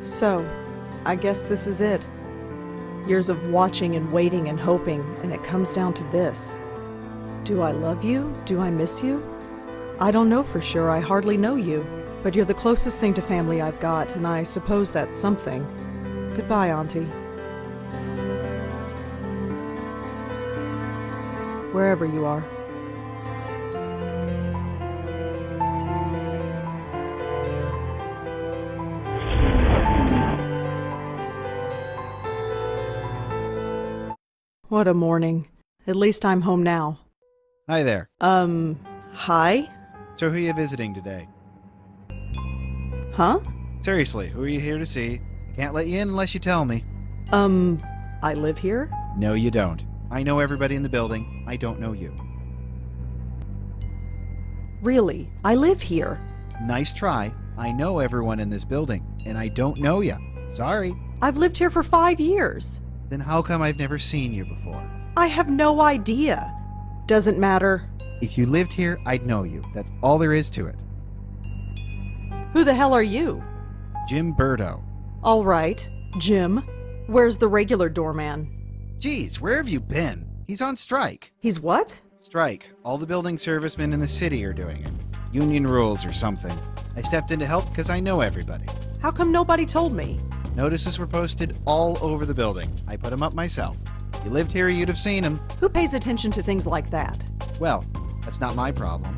So, I guess this is it. Years of watching and waiting and hoping, and it comes down to this. Do I love you? Do I miss you? I don't know for sure, I hardly know you. But you're the closest thing to family I've got, and I suppose that's something. Goodbye, Auntie. Wherever you are. What a morning. At least I'm home now. Hi there. Hi? So who are you visiting today? Huh? Seriously, who are you here to see? Can't let you in unless you tell me. I live here? No, you don't. I know everybody in the building. I don't know you. Really? I live here. Nice try. I know everyone in this building, and I don't know you. Sorry. I've lived here for 5 years. Then how come I've never seen you before? I have no idea. Doesn't matter. If you lived here, I'd know you. That's all there is to it. Who the hell are you? Jim Burdo. All right. Jim. Where's the regular doorman? Geez, where have you been? He's on strike. He's what? Strike. All the building servicemen in the city are doing it. Union rules or something. I stepped in to help because I know everybody. How come nobody told me? Notices were posted all over the building. I put them up myself. If you lived here, you'd have seen them. Who pays attention to things like that? Well, that's not my problem.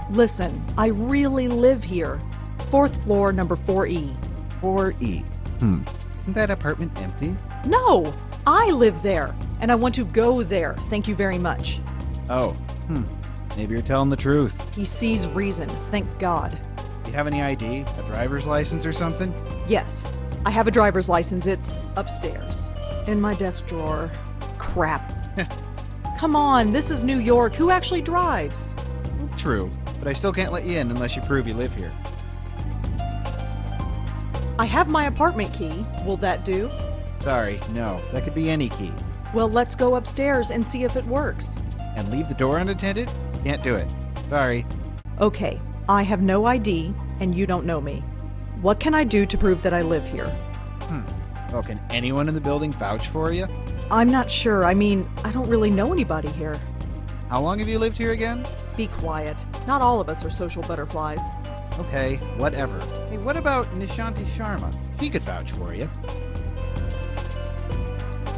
Listen, I really live here. 4th floor, number 4E. 4E. Isn't that apartment empty? No! I live there, and I want to go there. Thank you very much. Oh, maybe you're telling the truth. He sees reason, thank God. Do you have any ID? A driver's license or something? Yes, I have a driver's license. It's upstairs. In my desk drawer. Crap. Come on, this is New York. Who actually drives? True, but I still can't let you in unless you prove you live here. I have my apartment key. Will that do? Sorry, no. That could be any key. Well, let's go upstairs and see if it works. And leave the door unattended? Can't do it. Sorry. Okay, I have no ID, and you don't know me. What can I do to prove that I live here? Well, can anyone in the building vouch for you? I'm not sure. I mean, I don't really know anybody here. How long have you lived here again? Be quiet. Not all of us are social butterflies. Okay, whatever. Hey, what about Nishanti Sharma? She could vouch for you.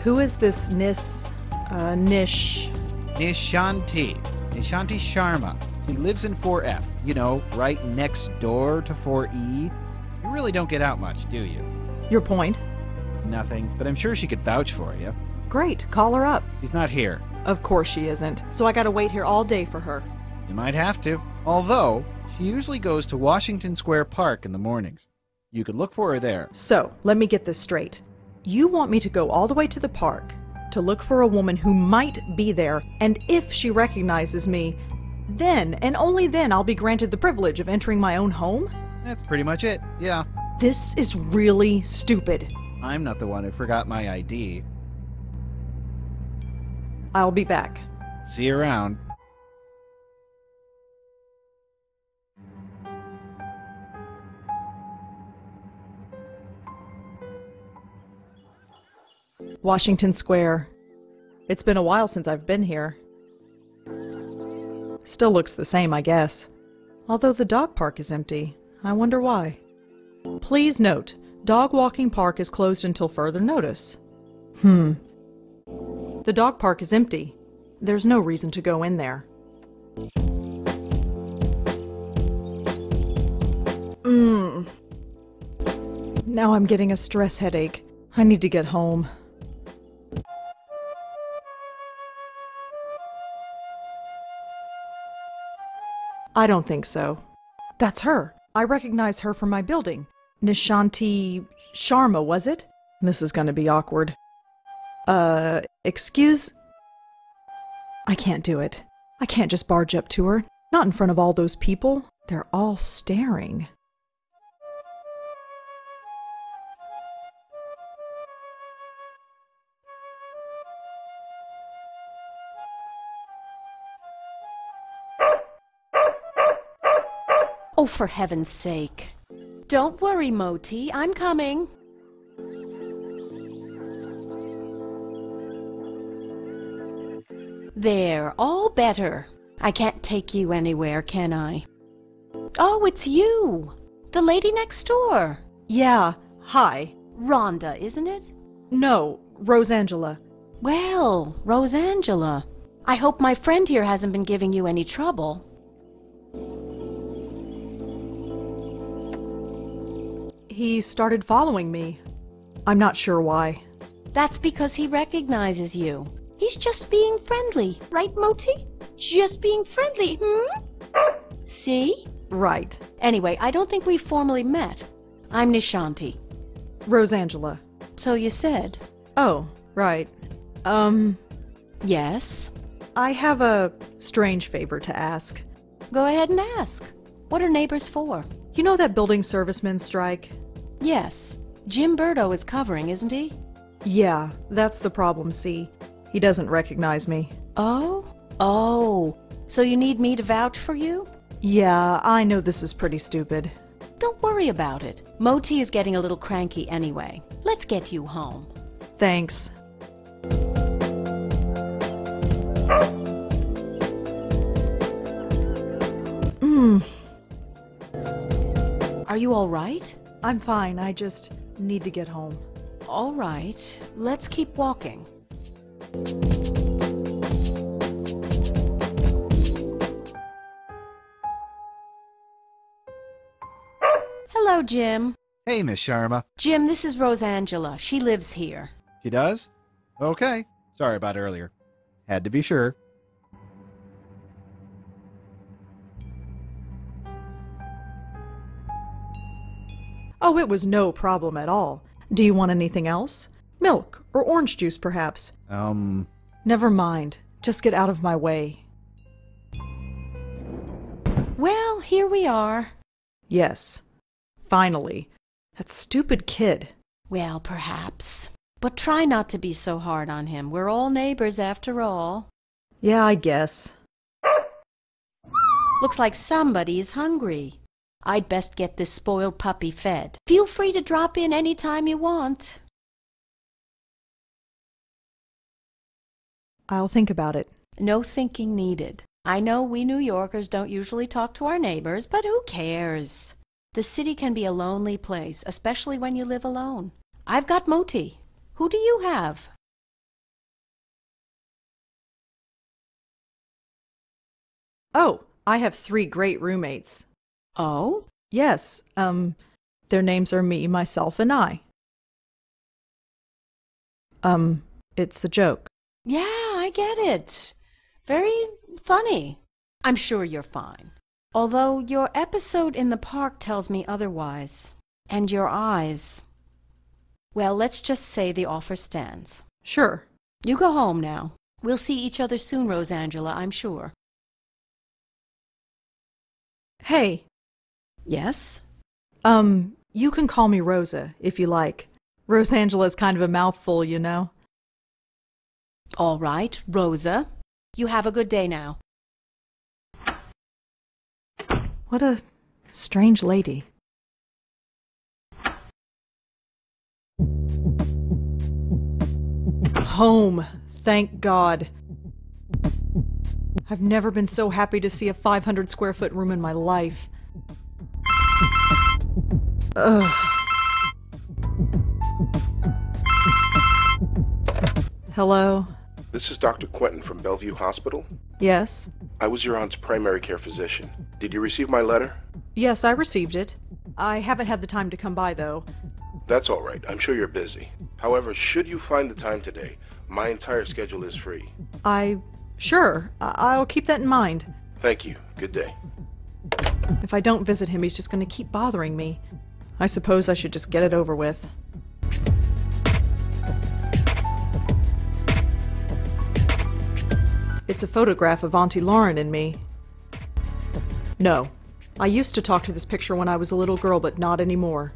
Who is this Nish? Nishanti. Nishanti Sharma. She lives in 4F. You know, right next door to 4E. You really don't get out much, do you? Your point? Nothing, but I'm sure she could vouch for you. Great, call her up. She's not here. Of course she isn't. So I gotta wait here all day for her. You might have to. Although, she usually goes to Washington Square Park in the mornings. You could look for her there. So, let me get this straight. You want me to go all the way to the park to look for a woman who might be there, and if she recognizes me, then, and only then, I'll be granted the privilege of entering my own home? That's pretty much it, yeah. This is really stupid. I'm not the one who forgot my ID. I'll be back. See you around. Washington Square. It's been a while since I've been here. Still looks the same, I guess. Although the dog park is empty. I wonder why. Please note, dog walking park is closed until further notice. The dog park is empty. There's no reason to go in there. Now I'm getting a stress headache. I need to get home. I don't think so. That's her. I recognize her from my building. Nishanti Sharma, was it? This is gonna be awkward. Excuse? I can't do it. I can't just barge up to her. Not in front of all those people. They're all staring. Oh, for heaven's sake. Don't worry, Moti. I'm coming. There, all better. I can't take you anywhere, can I? Oh, it's you. The lady next door. Yeah, hi. Rhonda, isn't it? No, Rosangela. Well, Rosangela. I hope my friend here hasn't been giving you any trouble. He started following me. I'm not sure why. That's because he recognizes you. He's just being friendly, right, Moti? Just being friendly, See? Right. Anyway, I don't think we've formally met. I'm Nishanti. Rosangela. So you said. Oh, right. Yes? I have a strange favor to ask. Go ahead and ask. What are neighbors for? You know that building servicemen strike? Yes. Jim Burdo is covering, isn't he? Yeah, that's the problem, see. He doesn't recognize me. Oh? Oh. So you need me to vouch for you? Yeah, I know this is pretty stupid. Don't worry about it. Moti is getting a little cranky anyway. Let's get you home. Thanks. Are you all right? I'm fine, I just need to get home. All right. Let's keep walking. Hello, Jim. Hey, Miss Sharma. Jim, this is Rosangela. She lives here. She does? Okay. Sorry about earlier. Had to be sure. Oh, it was no problem at all. Do you want anything else? Milk or orange juice, perhaps? Never mind. Just get out of my way. Well, here we are. Yes. Finally. That stupid kid. Well, perhaps. But try not to be so hard on him. We're all neighbors after all. Yeah, I guess. Looks like somebody's hungry. I'd best get this spoiled puppy fed. Feel free to drop in any time you want. I'll think about it. No thinking needed. I know we New Yorkers don't usually talk to our neighbors, but who cares? The city can be a lonely place, especially when you live alone. I've got Moti. Who do you have? Oh, I have 3 great roommates. Oh? Yes, their names are me, myself, and I. It's a joke. Yeah, I get it. Very funny. I'm sure you're fine. Although your episode in the park tells me otherwise. And your eyes. Well, let's just say the offer stands. Sure. You go home now. We'll see each other soon, Rosangela, I'm sure. Hey. Yes? You can call me Rosa, if you like. Rosangela's kind of a mouthful, you know. All right, Rosa. You have a good day now. What a strange lady. Home, thank God. I've never been so happy to see a 500 square foot room in my life. Ugh. Hello? This is Dr. Quentin from Bellevue Hospital. Yes? I was your aunt's primary care physician. Did you receive my letter? Yes, I received it. I haven't had the time to come by, though. That's all right. I'm sure you're busy. However, should you find the time today, my entire schedule is free. Sure. I'll keep that in mind. Thank you. Good day. If I don't visit him, he's just going to keep bothering me. I suppose I should just get it over with. It's a photograph of Auntie Lauren and me. No. I used to talk to this picture when I was a little girl, but not anymore.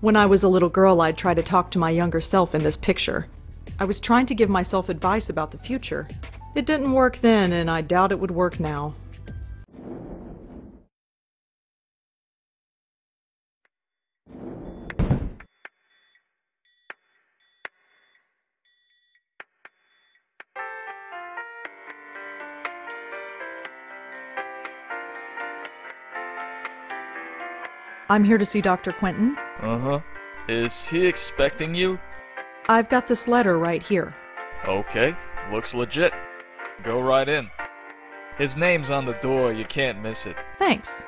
When I was a little girl, I'd try to talk to my younger self in this picture. I was trying to give myself advice about the future. It didn't work then, and I doubt it would work now. I'm here to see Dr. Quentin. Uh-huh. Is he expecting you? I've got this letter right here. Okay, looks legit. Go right in. His name's on the door, you can't miss it. Thanks.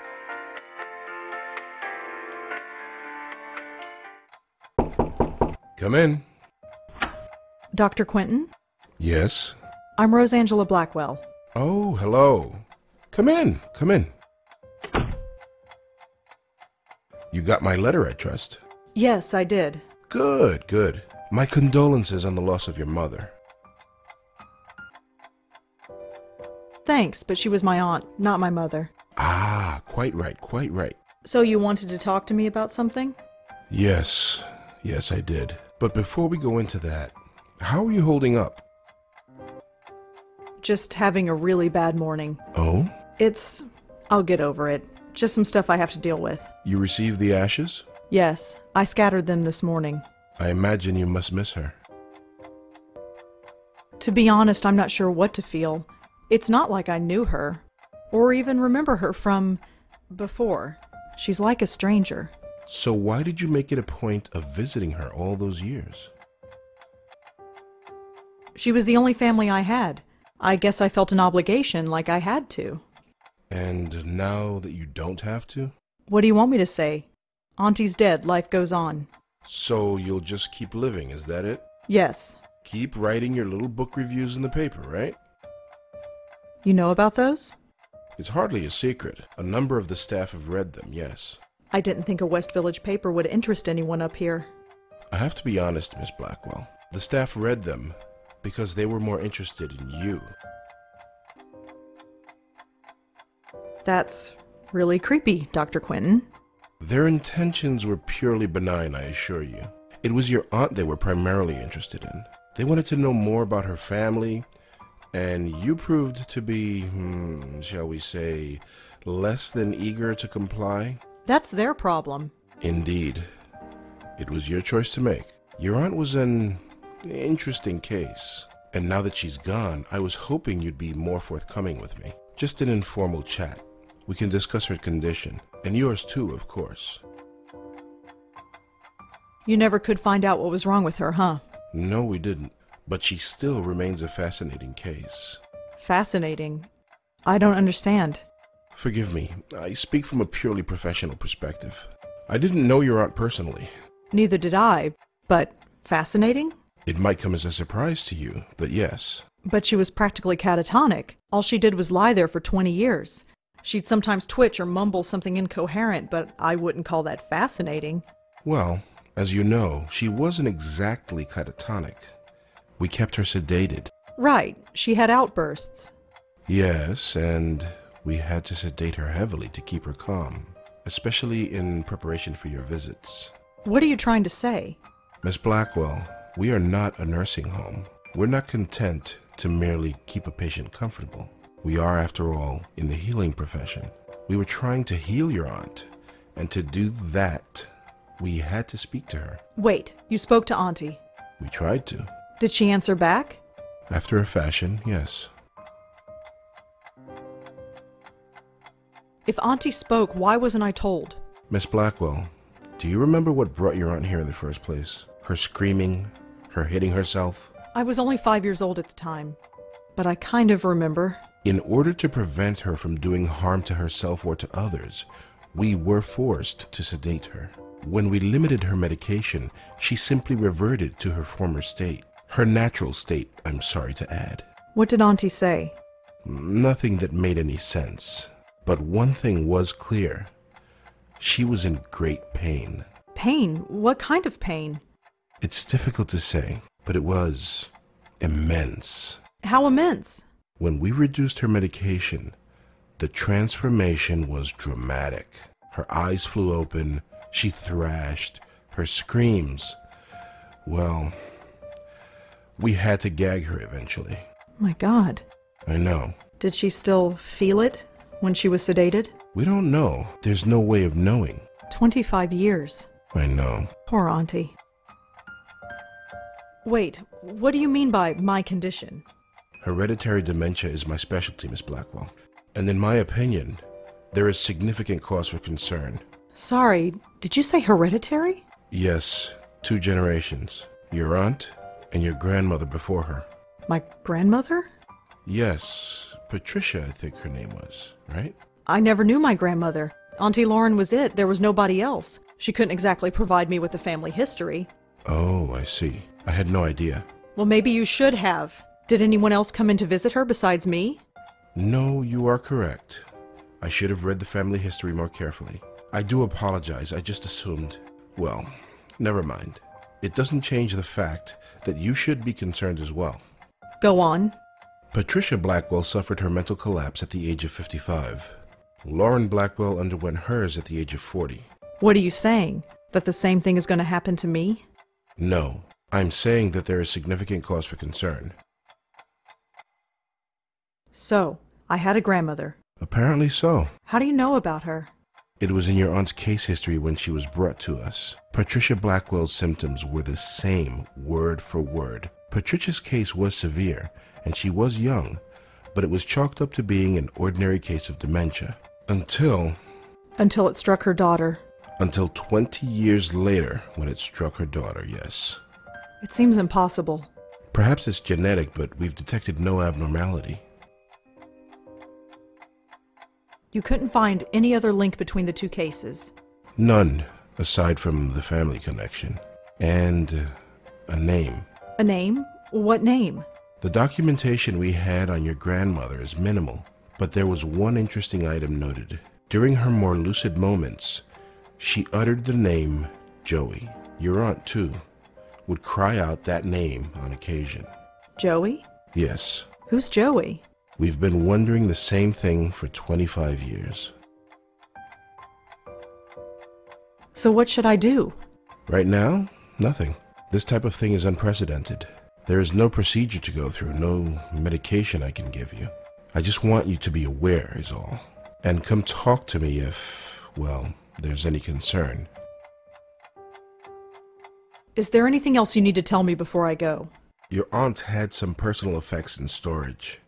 Come in. Dr. Quentin? Yes. I'm Rosangela Blackwell. Oh, hello. Come in. Come in. You got my letter, I trust. Yes, I did. Good, good. My condolences on the loss of your mother. Thanks, but she was my aunt, not my mother. Ah, quite right, quite right. So you wanted to talk to me about something? Yes, I did. But before we go into that, how are you holding up? Just having a really bad morning. Oh? I'll get over it. Just some stuff I have to deal with. You received the ashes? Yes, I scattered them this morning. I imagine you must miss her. To be honest, I'm not sure what to feel. It's not like I knew her, or even remember her from before. She's like a stranger. So why did you make it a point of visiting her all those years? She was the only family I had. I guess I felt an obligation, like I had to. And now that you don't have to? What do you want me to say? Auntie's dead, life goes on. So you'll just keep living, is that it? Yes. Keep writing your little book reviews in the paper, right? You know about those? It's hardly a secret. A number of the staff have read them, yes. I didn't think a West Village paper would interest anyone up here. I have to be honest, Miss Blackwell. The staff read them because they were more interested in you. That's really creepy, Dr. Quentin. Their intentions were purely benign, I assure you. It was your aunt they were primarily interested in. They wanted to know more about her family, and you proved to be, shall we say, less than eager to comply? That's their problem. Indeed. It was your choice to make. Your aunt was an interesting case, and now that she's gone, I was hoping you'd be more forthcoming with me. Just an informal chat. We can discuss her condition, and yours too, of course. You never could find out what was wrong with her, huh? No, we didn't. But she still remains a fascinating case. Fascinating. I don't understand. Forgive me, I speak from a purely professional perspective. I didn't know your aunt personally. Neither did I, but fascinating? It might come as a surprise to you, but yes. But she was practically catatonic. All she did was lie there for 20 years. She'd sometimes twitch or mumble something incoherent, but I wouldn't call that fascinating. Well, as you know, she wasn't exactly catatonic. We kept her sedated. Right, she had outbursts. Yes, and we had to sedate her heavily to keep her calm, especially in preparation for your visits. What are you trying to say? Miss Blackwell, we are not a nursing home. We're not content to merely keep a patient comfortable. We are, after all, in the healing profession. We were trying to heal your aunt, and to do that, we had to speak to her. Wait, you spoke to Auntie. We tried to. Did she answer back? After a fashion, yes. If Auntie spoke, why wasn't I told? Miss Blackwell, do you remember what brought your aunt here in the first place? Her screaming, her hitting herself? I was only 5 years old at the time, but I kind of remember. In order to prevent her from doing harm to herself or to others, we were forced to sedate her. When we limited her medication, she simply reverted to her former state. Her natural state, I'm sorry to add. What did Auntie say? Nothing that made any sense. But one thing was clear. She was in great pain. Pain? What kind of pain? It's difficult to say, but it was immense. How immense? When we reduced her medication, the transformation was dramatic. Her eyes flew open, she thrashed, her screams. Well, we had to gag her eventually. My God. I know. Did she still feel it when she was sedated? We don't know. There's no way of knowing. 25 years. I know. Poor Auntie. Wait, what do you mean by my condition? Hereditary dementia is my specialty, Miss Blackwell. And in my opinion, there is significant cause for concern. Sorry, did you say hereditary? Yes, 2 generations. Your aunt and your grandmother before her. My grandmother? Yes, Patricia, I think her name was, right? I never knew my grandmother. Auntie Lauren was it. There was nobody else. She couldn't exactly provide me with a family history. Oh, I see. I had no idea. Well, maybe you should have. Did anyone else come in to visit her besides me? No, you are correct. I should have read the family history more carefully. I do apologize. I just assumed. Well, never mind. It doesn't change the fact that you should be concerned as well. Go on. Patricia Blackwell suffered her mental collapse at the age of 55. Lauren Blackwell underwent hers at the age of 40. What are you saying? That the same thing is going to happen to me? No, I'm saying that there is significant cause for concern. So, I had a grandmother. Apparently so. How do you know about her? It was in your aunt's case history when she was brought to us. Patricia Blackwell's symptoms were the same, word for word. Patricia's case was severe, and she was young, but it was chalked up to being an ordinary case of dementia. Until it struck her daughter. Until 20 years later, when it struck her daughter, yes. It seems impossible. Perhaps it's genetic, but we've detected no abnormality. You couldn't find any other link between the 2 cases? None, aside from the family connection. And a name. A name? What name? The documentation we had on your grandmother is minimal, but there was one interesting item noted. During her more lucid moments, she uttered the name Joey. Your aunt, too, would cry out that name on occasion. Joey? Yes. Who's Joey? We've been wondering the same thing for 25 years. So what should I do? Right now, nothing. This type of thing is unprecedented. There is no procedure to go through, no medication I can give you. I just want you to be aware is all. And come talk to me if, well, there's any concern. Is there anything else you need to tell me before I go? Your aunt had some personal effects in storage.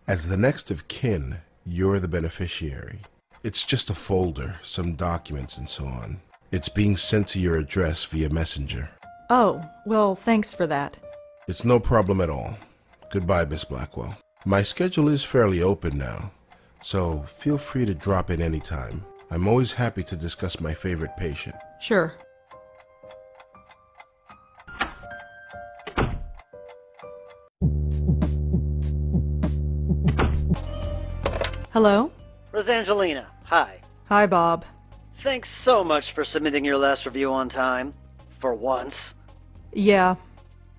As the next of kin, you're the beneficiary. It's just a folder, some documents and so on. It's being sent to your address via messenger. Oh, well, thanks for that. It's no problem at all. Goodbye, Miss Blackwell. My schedule is fairly open now, so feel free to drop in anytime. I'm always happy to discuss my favorite patient. Sure. Hello? Rosangelina, hi. Hi, Bob. Thanks so much for submitting your last review on time. For once. Yeah.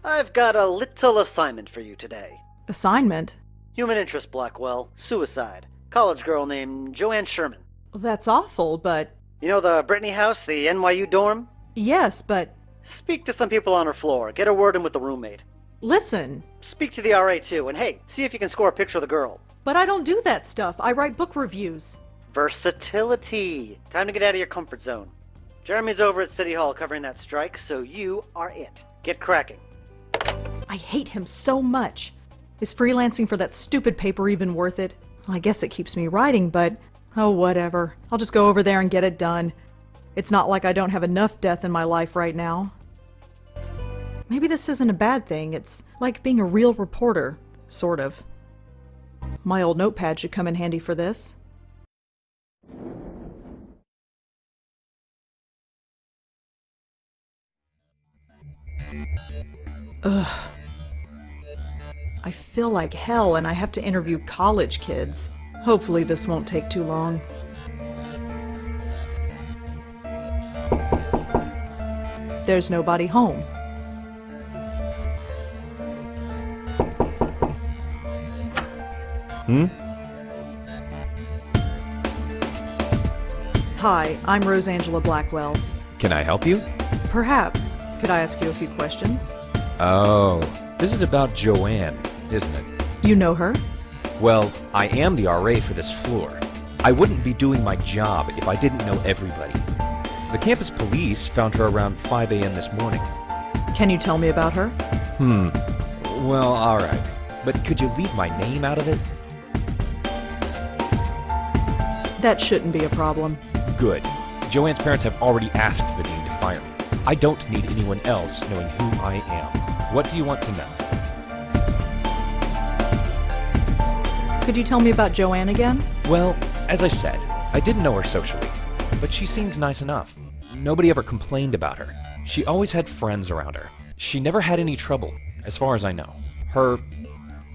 I've got a little assignment for you today. Assignment? Human interest, Blackwell. Suicide. College girl named Joanne Sherman. That's awful, but... You know the Brittany house, the NYU dorm? Yes, but... Speak to some people on her floor. Get a word in with the roommate. Listen. Speak to the RA too, and hey, see if you can score a picture of the girl. But I don't do that stuff. I write book reviews. Versatility. Time to get out of your comfort zone. Jeremy's over at City Hall covering that strike, so you are it. Get cracking. I hate him so much. Is freelancing for that stupid paper even worth it? I guess it keeps me writing, but... oh, whatever. I'll just go over there and get it done. It's not like I don't have enough death in my life right now. Maybe this isn't a bad thing. It's like being a real reporter. Sort of. My old notepad should come in handy for this. Ugh. I feel like hell and I have to interview college kids. Hopefully this won't take too long. There's nobody home. Hi, I'm Rosangela Blackwell. Can I help you? Perhaps. Could I ask you a few questions? Oh, this is about Joanne, isn't it? You know her? Well, I am the RA for this floor. I wouldn't be doing my job if I didn't know everybody. The campus police found her around 5 a.m. this morning. Can you tell me about her? Well, alright. But could you leave my name out of it? That shouldn't be a problem. Good. Joanne's parents have already asked the dean to fire me. I don't need anyone else knowing who I am. What do you want to know? Could you tell me about Joanne again? Well, as I said, I didn't know her socially, but she seemed nice enough. Nobody ever complained about her. She always had friends around her. She never had any trouble, as far as I know. Her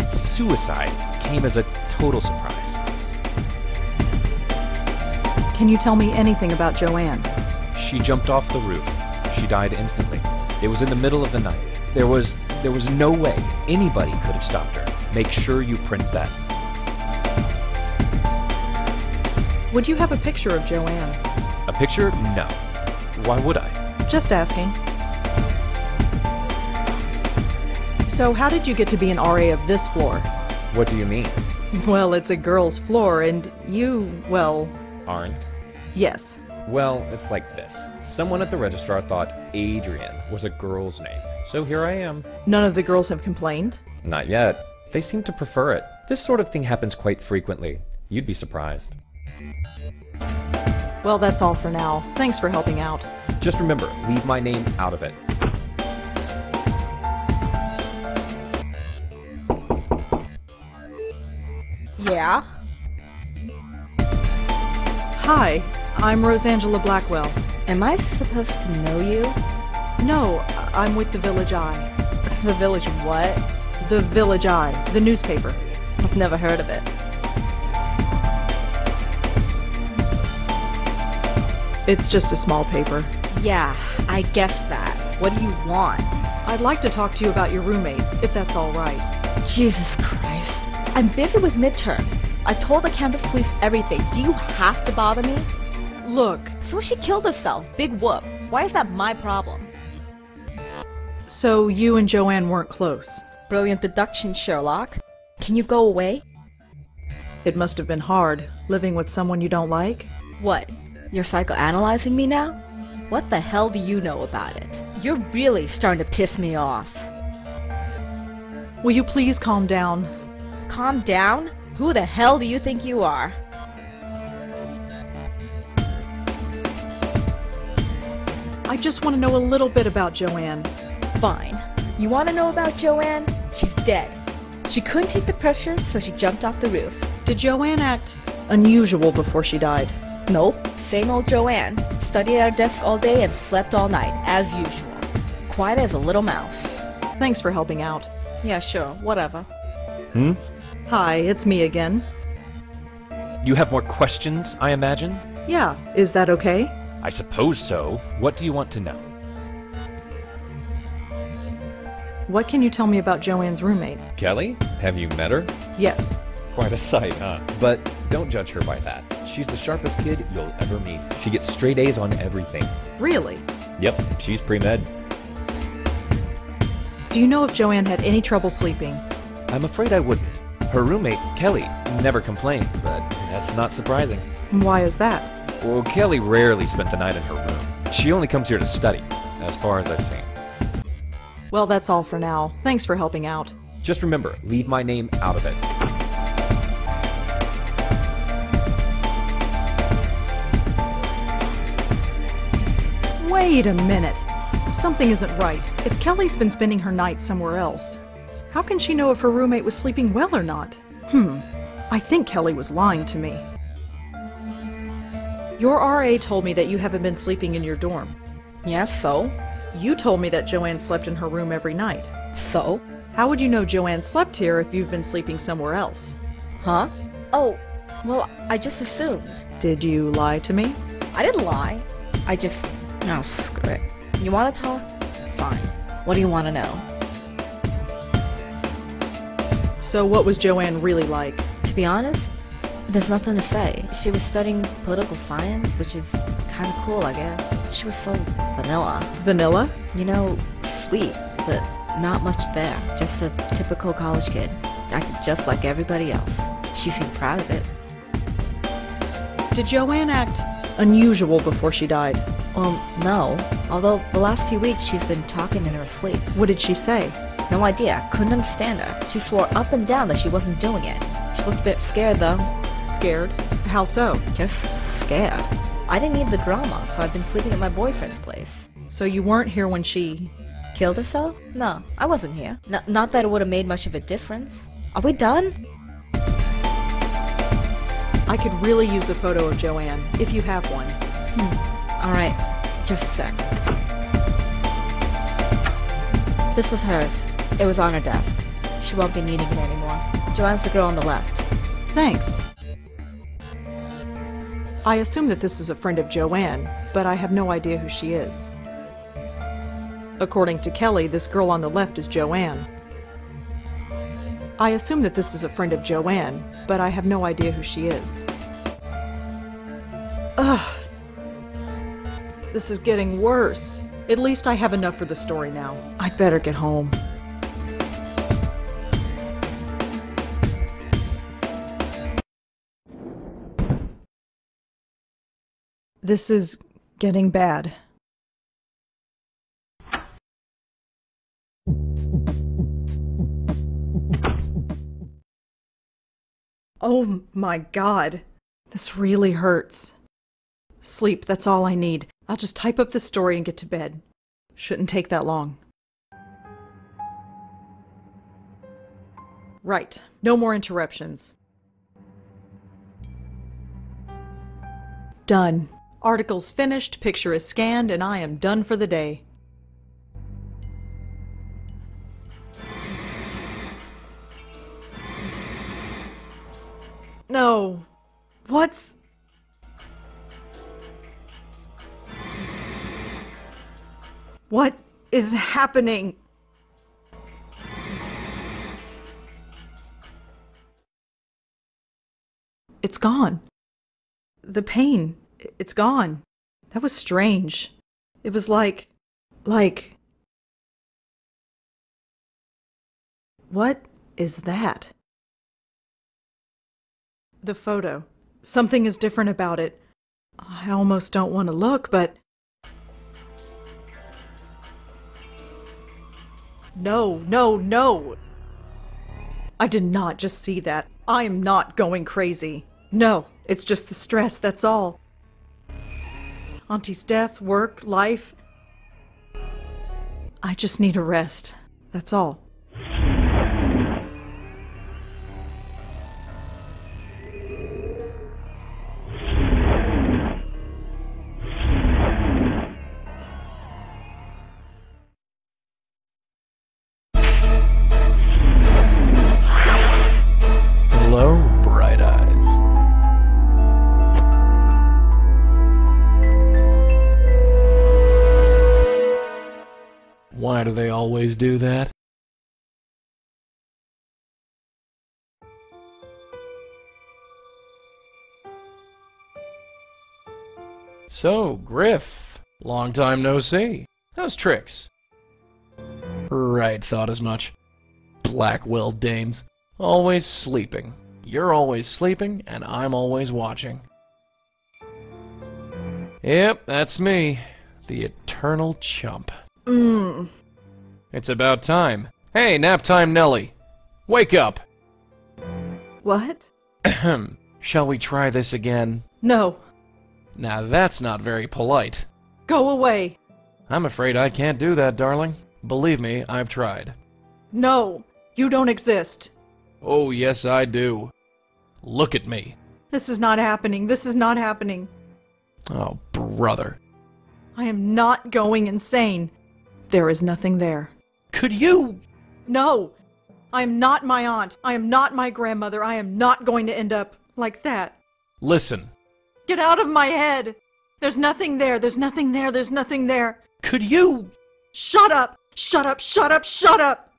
suicide came as a total surprise. Can you tell me anything about Joanne? She jumped off the roof. She died instantly. It was in the middle of the night. There was no way anybody could have stopped her. Make sure you print that. Would you have a picture of Joanne? A picture? No. Why would I? Just asking. So how did you get to be an RA of this floor? What do you mean? Well, it's a girl's floor, and you, well... Aren't? Yes. Well, it's like this. Someone at the registrar thought Adrian was a girl's name. So here I am. None of the girls have complained? Not yet. They seem to prefer it. This sort of thing happens quite frequently. You'd be surprised. Well, that's all for now. Thanks for helping out. Just remember, leave my name out of it. Yeah? Hi, I'm Rosangela Blackwell. Am I supposed to know you? No, I'm with the Village Eye. The Village what? The Village Eye, the newspaper. I've never heard of it. It's just a small paper. Yeah, I guessed that. What do you want? I'd like to talk to you about your roommate, if that's all right. Jesus Christ. I'm busy with midterms. I told the campus police everything. Do you have to bother me? Look, So she killed herself. Big whoop. Why is that my problem? so you and Joanne weren't close. Brilliant deduction, Sherlock. Can you go away? It must have been hard, living with someone you don't like. What? You're psychoanalyzing me now? What the hell do you know about it? You're really starting to piss me off. Will you please calm down? Calm down? Who the hell do you think you are? I just want to know a little bit about Joanne. Fine. You want to know about Joanne? She's dead. She couldn't take the pressure, so she jumped off the roof. Did Joanne act unusual before she died? Nope. Same old Joanne. Studied at her desk all day and slept all night, as usual. Quiet as a little mouse. Thanks for helping out. Yeah, sure. Whatever. Hi, it's me again. You have more questions, I imagine? Yeah, is that okay? I suppose so. What do you want to know? What can you tell me about Joanne's roommate? Kelly? Have you met her? Yes. Quite a sight, huh? But don't judge her by that. She's the sharpest kid you'll ever meet. She gets straight A's on everything. Really? Yep, she's pre-med. Do you know if Joanne had any trouble sleeping? I'm afraid I wouldn't. Her roommate, Kelly, never complained, but that's not surprising. Why is that? Well, Kelly rarely spent the night in her room. She only comes here to study, as far as I've seen. Well, that's all for now. Thanks for helping out. Just remember, leave my name out of it. Wait a minute. Something isn't right. If Kelly's been spending her night somewhere else, how can she know if her roommate was sleeping well or not? I think Kelly was lying to me. Your RA told me that you haven't been sleeping in your dorm. Yeah, so? You told me that Joanne slept in her room every night. So? How would you know Joanne slept here if you've been sleeping somewhere else? Huh? Oh, well, I just assumed. Did you lie to me? I didn't lie. I just... Oh, screw it. You want to talk? Fine. What do you want to know? So what was Joanne really like? To be honest, there's nothing to say. She was studying political science, which is kind of cool, I guess. She was so vanilla. Vanilla? You know, sweet, but not much there. Just a typical college kid. Acted just like everybody else. She seemed proud of it. Did Joanne act unusual before she died? No. Although the last few weeks she's been talking in her sleep. What did she say? No idea. Couldn't understand her. She swore up and down that she wasn't doing it. She looked a bit scared, though. Scared? How so? Just scared. I didn't need the drama, so I've been sleeping at my boyfriend's place. So you weren't here when she... Killed herself? No, I wasn't here. Not that it would have made much of a difference. Are we done? I could really use a photo of Joanne, if you have one. Alright, just a sec. This was hers. It was on her desk. She won't be needing it anymore. Joanne's the girl on the left. Thanks. I assume that this is a friend of Joanne, but I have no idea who she is. According to Kelly, this girl on the left is Joanne. I assume that this is a friend of Joanne, but I have no idea who she is. Ugh. This is getting worse. At least I have enough for the story now. I'd better get home. This is getting bad. Oh my God. This really hurts. Sleep, that's all I need. I'll just type up the story and get to bed. Shouldn't take that long. Right. No more interruptions. Done. Article's finished, picture is scanned, and I am done for the day. No. What's... What is happening? It's gone. The pain, it's gone. That was strange. It was like... What is that? The photo. Something is different about it. I almost don't want to look, but... No, no, no! I did not just see that. I am not going crazy. No, it's just the stress, that's all. Auntie's death, work, life. I just need a rest. That's all. Hello, Bright Eyes. Why do they always do that? So, Griff, long time no see. How's tricks? Right, thought as much. Blackwell dames. Always sleeping. You're always sleeping, and I'm always watching. Yep, that's me. The eternal chump. It's about time. Hey, nap time Nelly. Wake up! What? Ahem. Shall we try this again? No. Now that's not very polite. Go away. I'm afraid I can't do that, darling. Believe me, I've tried. No. You don't exist. Oh, yes, I do. Look at me. This is not happening. This is not happening. Oh, brother. I am not going insane. There is nothing there. Could you? No! I am not my aunt. I am not my grandmother. I am not going to end up like that. Listen. Get out of my head! There's nothing there. There's nothing there. There's nothing there. Could you? Shut up! Shut up! Shut up! Shut up!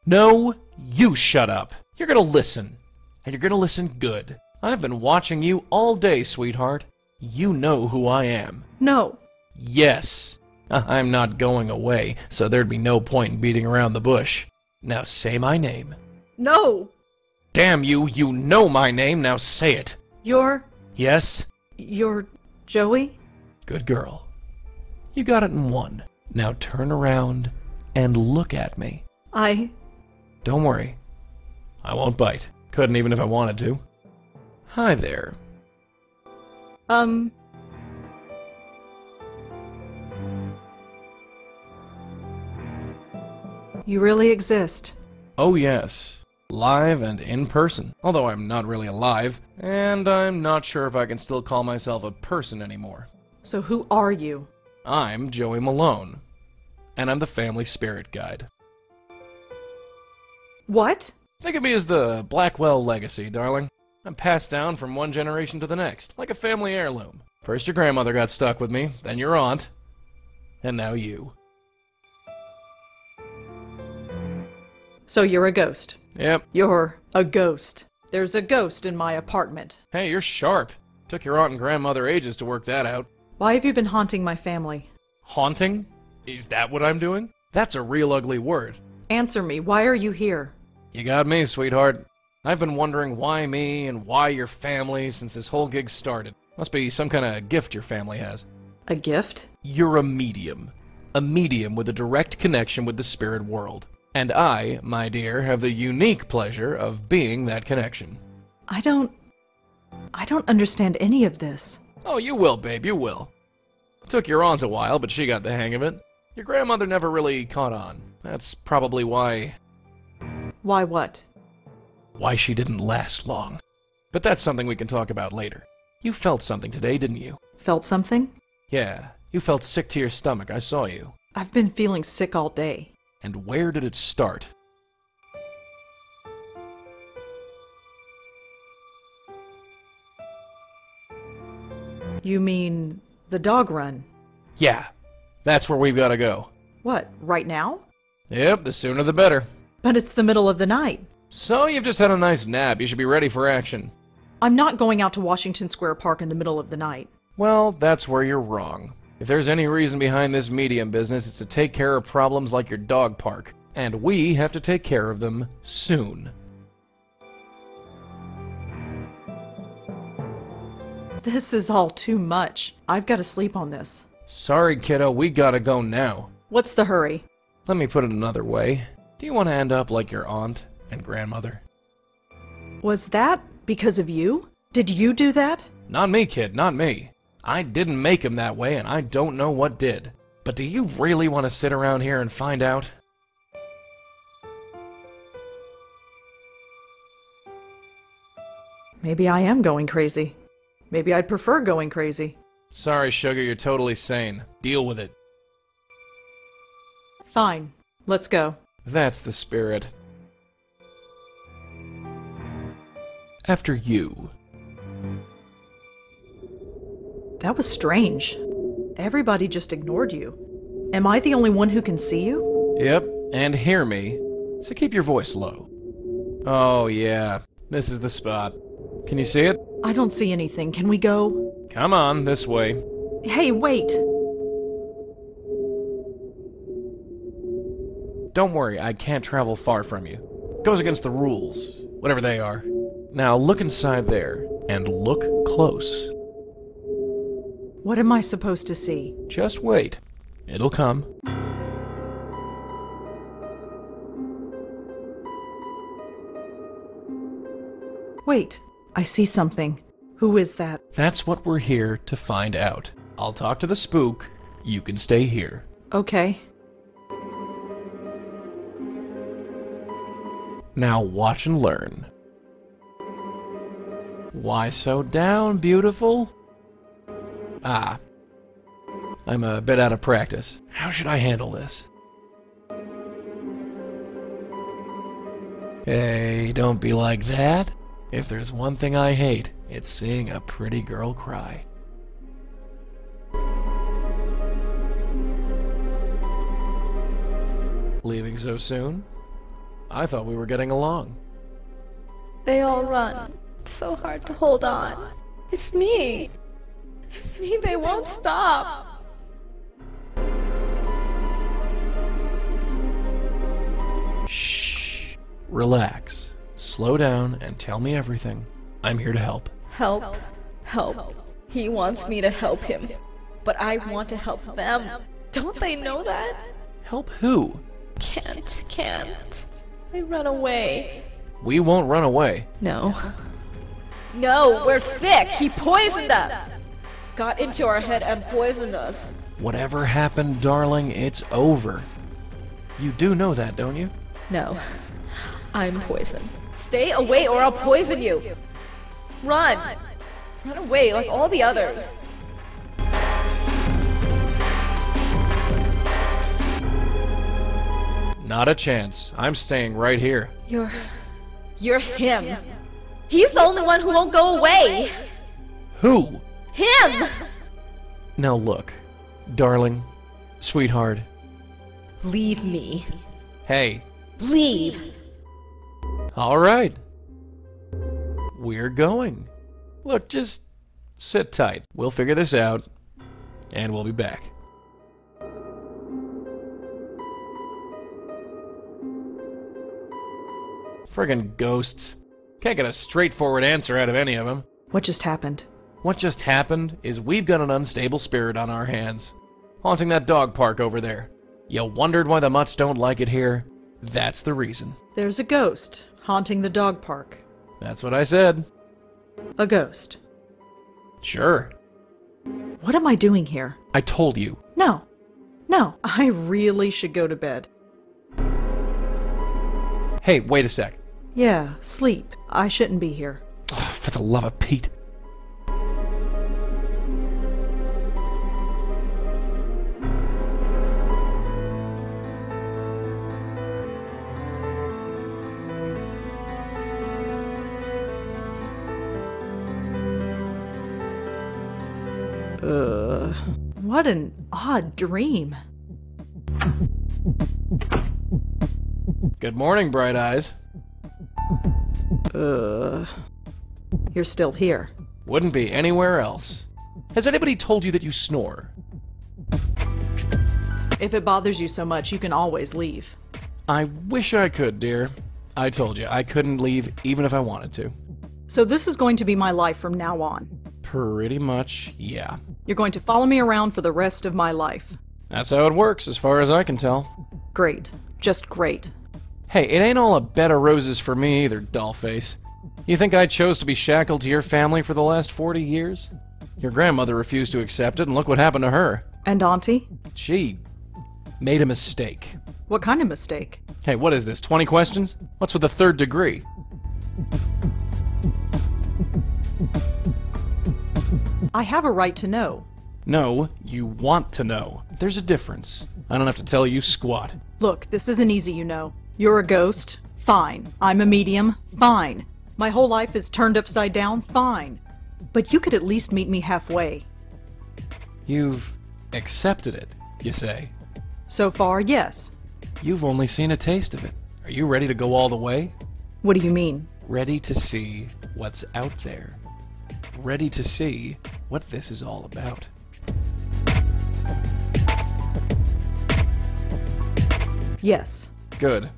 No, you shut up. You're gonna listen. And you're gonna listen good. I've been watching you all day, sweetheart. You know who I am. No. Yes. I'm not going away, so there'd be no point in beating around the bush. Now say my name. No! Damn you, you know my name, now say it. You're... Yes? You're... Joey? Good girl. You got it in one. Now turn around and look at me. Don't worry. I won't bite. Couldn't even if I wanted to. Hi there. You really exist. Oh yes, live and in person. Although I'm not really alive, and I'm not sure if I can still call myself a person anymore. So who are you? I'm Joey Malone, and I'm the family spirit guide. What? Think of me as the Blackwell legacy, darling. I'm passed down from one generation to the next, like a family heirloom. First your grandmother got stuck with me, then your aunt, and now you. So you're a ghost. Yep. You're a ghost. There's a ghost in my apartment. Hey, you're sharp. Took your aunt and grandmother ages to work that out. Why have you been haunting my family? Haunting? Is that what I'm doing? That's a real ugly word. Answer me, why are you here? You got me, sweetheart. I've been wondering why me and why your family since this whole gig started. Must be some kind of gift your family has. A gift? You're a medium. A medium with a direct connection with the spirit world. And I, my dear, have the unique pleasure of being that connection. I don't understand any of this. Oh, you will, babe, you will. Took your aunt a while, but she got the hang of it. Your grandmother never really caught on. That's probably why... Why what? Why she didn't last long. But that's something we can talk about later. You felt something today, didn't you? Felt something? Yeah, you felt sick to your stomach, I saw you. I've been feeling sick all day. And where did it start? You mean the dog run? Yeah, that's where we've got to go. What, right now? Yep, the sooner the better. But it's the middle of the night. So you've just had a nice nap. You should be ready for action. I'm not going out to Washington Square Park in the middle of the night. Well, that's where you're wrong. If there's any reason behind this medium business, it's to take care of problems like your dog park. And we have to take care of them soon. This is all too much. I've got to sleep on this. Sorry, kiddo, we gotta go now. What's the hurry? Let me put it another way. Do you want to end up like your aunt and grandmother? Was that because of you? Did you do that? Not me, kid, not me. I didn't make him that way, and I don't know what did. But do you really want to sit around here and find out? Maybe I am going crazy. Maybe I'd prefer going crazy. Sorry, sugar, you're totally sane. Deal with it. Fine. Let's go. That's the spirit. After you. That was strange. Everybody just ignored you. Am I the only one who can see you? Yep, and hear me. So keep your voice low. Oh yeah, this is the spot. Can you see it? I don't see anything. Can we go? Come on, this way. Hey, wait! Don't worry, I can't travel far from you. Goes against the rules, whatever they are. Now look inside there, and look close. What am I supposed to see? Just wait. It'll come. Wait, I see something. Who is that? That's what we're here to find out. I'll talk to the spook. You can stay here. Okay. Now watch and learn. Why so down, beautiful? Ah. I'm a bit out of practice. How should I handle this? Hey, don't be like that. If there's one thing I hate, it's seeing a pretty girl cry. Leaving so soon? I thought we were getting along. They all run. It's so hard to hold on. It's me. It's me. They won't stop. Shh. Relax. Slow down and tell me everything. I'm here to help. Help. Help. He wants me to help him. But I want to help them. Don't they know that? Help who? Can't. They run away. We won't run away. No. No, we're sick. He poisoned us. Got into our head and poisoned us. Whatever happened, darling, it's over. You do know that, don't you? No. I'm poisoned. Stay away or I'll poison you. Run! Run away like all the others. Not a chance. I'm staying right here. You're him. He's the only one who won't go away. Who? Him! Now look, darling, sweetheart. Leave me. Hey. Leave. All right. We're going. Look, just sit tight. We'll figure this out, and we'll be back. Friggin' ghosts. Can't get a straightforward answer out of any of them. What just happened? What just happened is we've got an unstable spirit on our hands, haunting that dog park over there. You wondered why the mutts don't like it here? That's the reason. There's a ghost haunting the dog park. That's what I said. A ghost. Sure. What am I doing here? I told you. No. No, I really should go to bed. Hey, wait a sec. Yeah, sleep. I shouldn't be here. Oh, for the love of Pete. What an odd dream. Good morning, Bright Eyes. You're still here. Wouldn't be anywhere else. Has anybody told you that you snore? If it bothers you so much, you can always leave. I wish I could, dear. I told you, I couldn't leave even if I wanted to. So this is going to be my life from now on. Pretty much, yeah. You're going to follow me around for the rest of my life. That's how it works, as far as I can tell. Great. Just great. Hey, it ain't all a bed of roses for me either, dollface. You think I chose to be shackled to your family for the last 40 years? Your grandmother refused to accept it, and look what happened to her. And Auntie? She made a mistake. What kind of mistake? Hey, what is this, 20 questions? What's with the third degree? I have a right to know. No, you want to know. There's a difference. I don't have to tell you squat. Look, this isn't easy, you know. You're a ghost? Fine. I'm a medium? Fine. My whole life is turned upside down? Fine. But you could at least meet me halfway. You've accepted it, you say? So far, yes. You've only seen a taste of it. Are you ready to go all the way? What do you mean? Ready to see what's out there. Ready to see what this is all about. Yes. Good.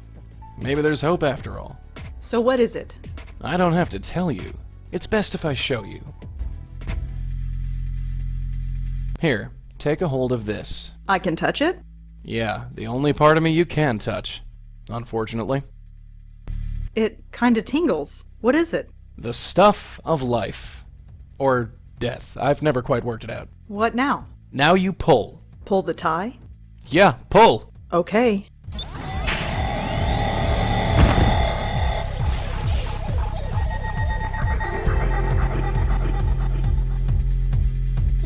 Maybe there's hope after all. So what is it? I don't have to tell you. It's best if I show you. Here, take a hold of this. I can touch it? Yeah, the only part of me you can touch, unfortunately. It kinda tingles. What is it? The stuff of life. Or death. I've never quite worked it out. What now? Now you pull. Pull the tie? Yeah, pull. Okay.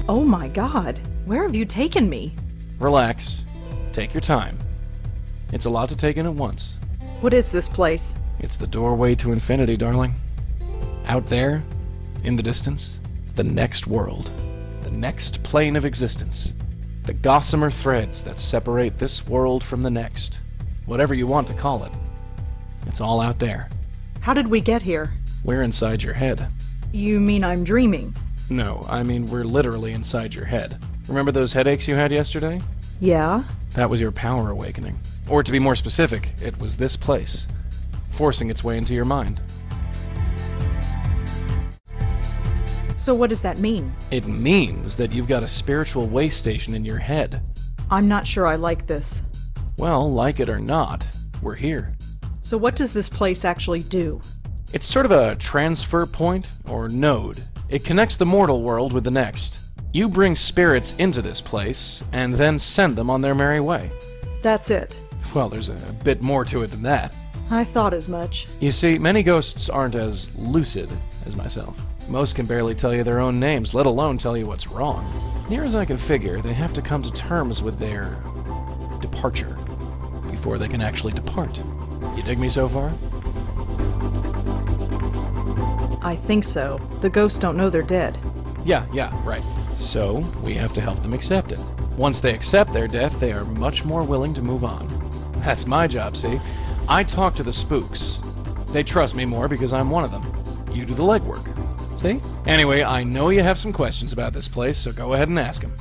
Oh my God, where have you taken me? Relax. Take your time. It's a lot to take in at once. What is this place? It's the doorway to infinity, darling. Out there, in the distance, the next world, the next plane of existence, the gossamer threads that separate this world from the next, whatever you want to call it. It's all out there. How did we get here? We're inside your head. You mean I'm dreaming? No, I mean we're literally inside your head. Remember those headaches you had yesterday? Yeah? That was your power awakening. Or to be more specific, it was this place, forcing its way into your mind. So what does that mean? It means that you've got a spiritual way station in your head. I'm not sure I like this. Well, like it or not, we're here. So what does this place actually do? It's sort of a transfer point, or node. It connects the mortal world with the next. You bring spirits into this place, and then send them on their merry way. That's it. Well, there's a bit more to it than that. I thought as much. You see, many ghosts aren't as lucid as myself. Most can barely tell you their own names, let alone tell you what's wrong. Near as I can figure, they have to come to terms with their departure before they can actually depart. You dig me so far? I think so. The ghosts don't know they're dead. Yeah, right. So, we have to help them accept it. Once they accept their death, they are much more willing to move on. That's my job, see? I talk to the spooks. They trust me more because I'm one of them. You do the legwork. See? Anyway, I know you have some questions about this place, so go ahead and ask them.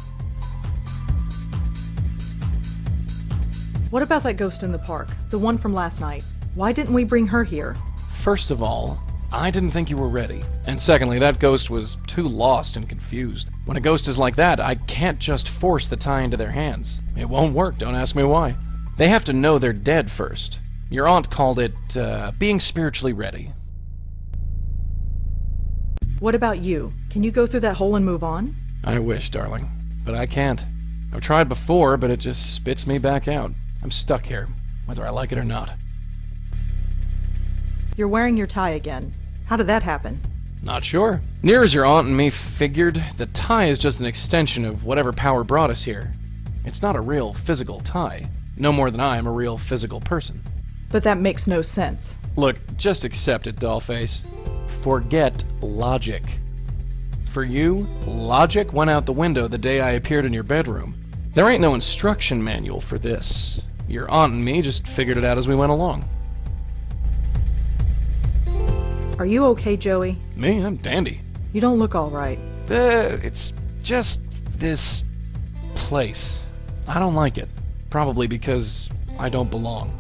What about that ghost in the park? The one from last night? Why didn't we bring her here? First of all, I didn't think you were ready. And secondly, that ghost was too lost and confused. When a ghost is like that, I can't just force the tie into their hands. It won't work, don't ask me why. They have to know they're dead first. Your aunt called it, being spiritually ready. What about you? Can you go through that hole and move on? I wish, darling. But I can't. I've tried before, but it just spits me back out. I'm stuck here, whether I like it or not. You're wearing your tie again. How did that happen? Not sure. Near as your aunt and me figured, the tie is just an extension of whatever power brought us here. It's not a real physical tie. No more than I am a real physical person. But that makes no sense. Look, just accept it, dollface. Forget logic. For you, logic went out the window the day I appeared in your bedroom. There ain't no instruction manual for this. Your aunt and me just figured it out as we went along. Are you okay, Joey? Me? I'm dandy. You don't look all right. It's just this place. I don't like it. Probably because I don't belong.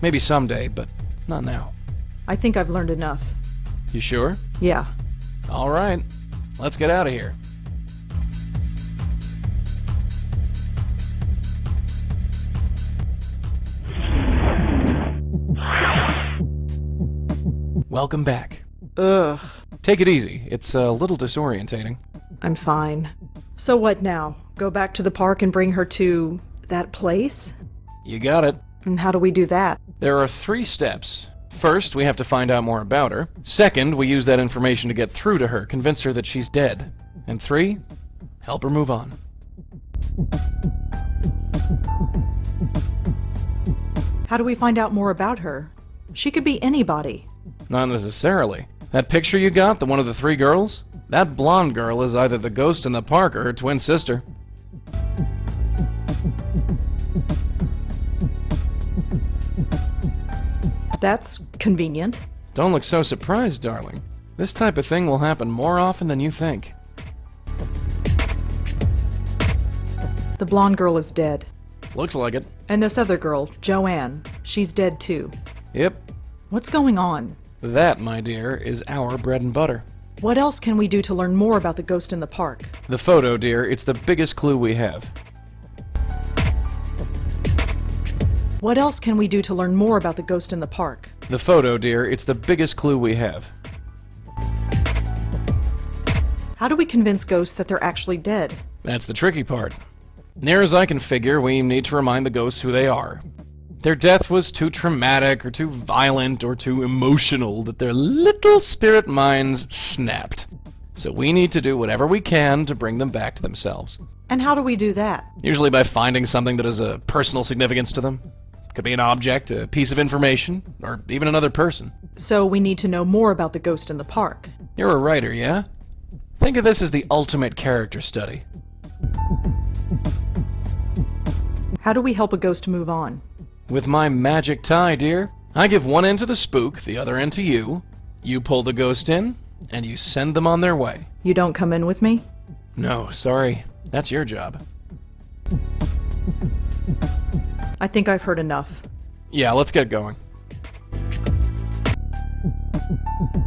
Maybe someday, but not now. I think I've learned enough. You sure? Yeah. All right. Let's get out of here. Welcome back. Ugh. Take it easy. It's a little disorientating. I'm fine. So what now? Go back to the park and bring her to that place? You got it. And how do we do that? There are 3 steps. First, we have to find out more about her. Second, we use that information to get through to her, convince her that she's dead. And 3, help her move on. How do we find out more about her? She could be anybody. Not necessarily. That picture you got, the one of the 3 girls? That blonde girl is either the ghost in the park or her twin sister. That's convenient. Don't look so surprised, darling. This type of thing will happen more often than you think. The blonde girl is dead. Looks like it. And this other girl, Joanne, she's dead too. Yep. What's going on? That, my dear, is our bread and butter. What else can we do to learn more about the ghost in the park? The photo, dear, it's the biggest clue we have. What else can we do to learn more about the ghost in the park? The photo, dear, it's the biggest clue we have. How do we convince ghosts that they're actually dead? That's the tricky part. Near as I can figure, we need to remind the ghosts who they are. Their death was too traumatic, or too violent, or too emotional that their little spirit minds snapped. So we need to do whatever we can to bring them back to themselves. And how do we do that? Usually by finding something that has a personal significance to them. Could be an object, a piece of information, or even another person. So we need to know more about the ghost in the park. You're a writer, yeah? Think of this as the ultimate character study. How do we help a ghost move on? With my magic tie, dear. I give one end to the spook, the other end to you. You pull the ghost in, and you send them on their way. You don't come in with me? No, sorry. That's your job. I think I've heard enough. Yeah, let's get going.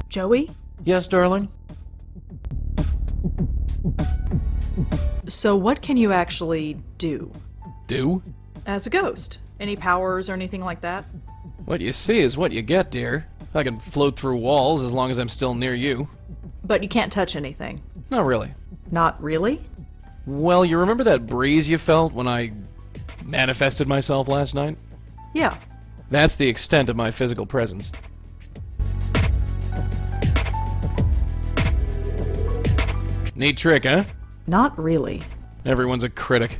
Joey? Yes, darling? So what can you actually do? Do? As a ghost? Any powers or anything like that? What you see is what you get, dear. I can float through walls as long as I'm still near you. But you can't touch anything? Not really. Not really? Well, you remember that breeze you felt when I manifested myself last night? Yeah. That's the extent of my physical presence. Neat trick, huh? Not really. Everyone's a critic.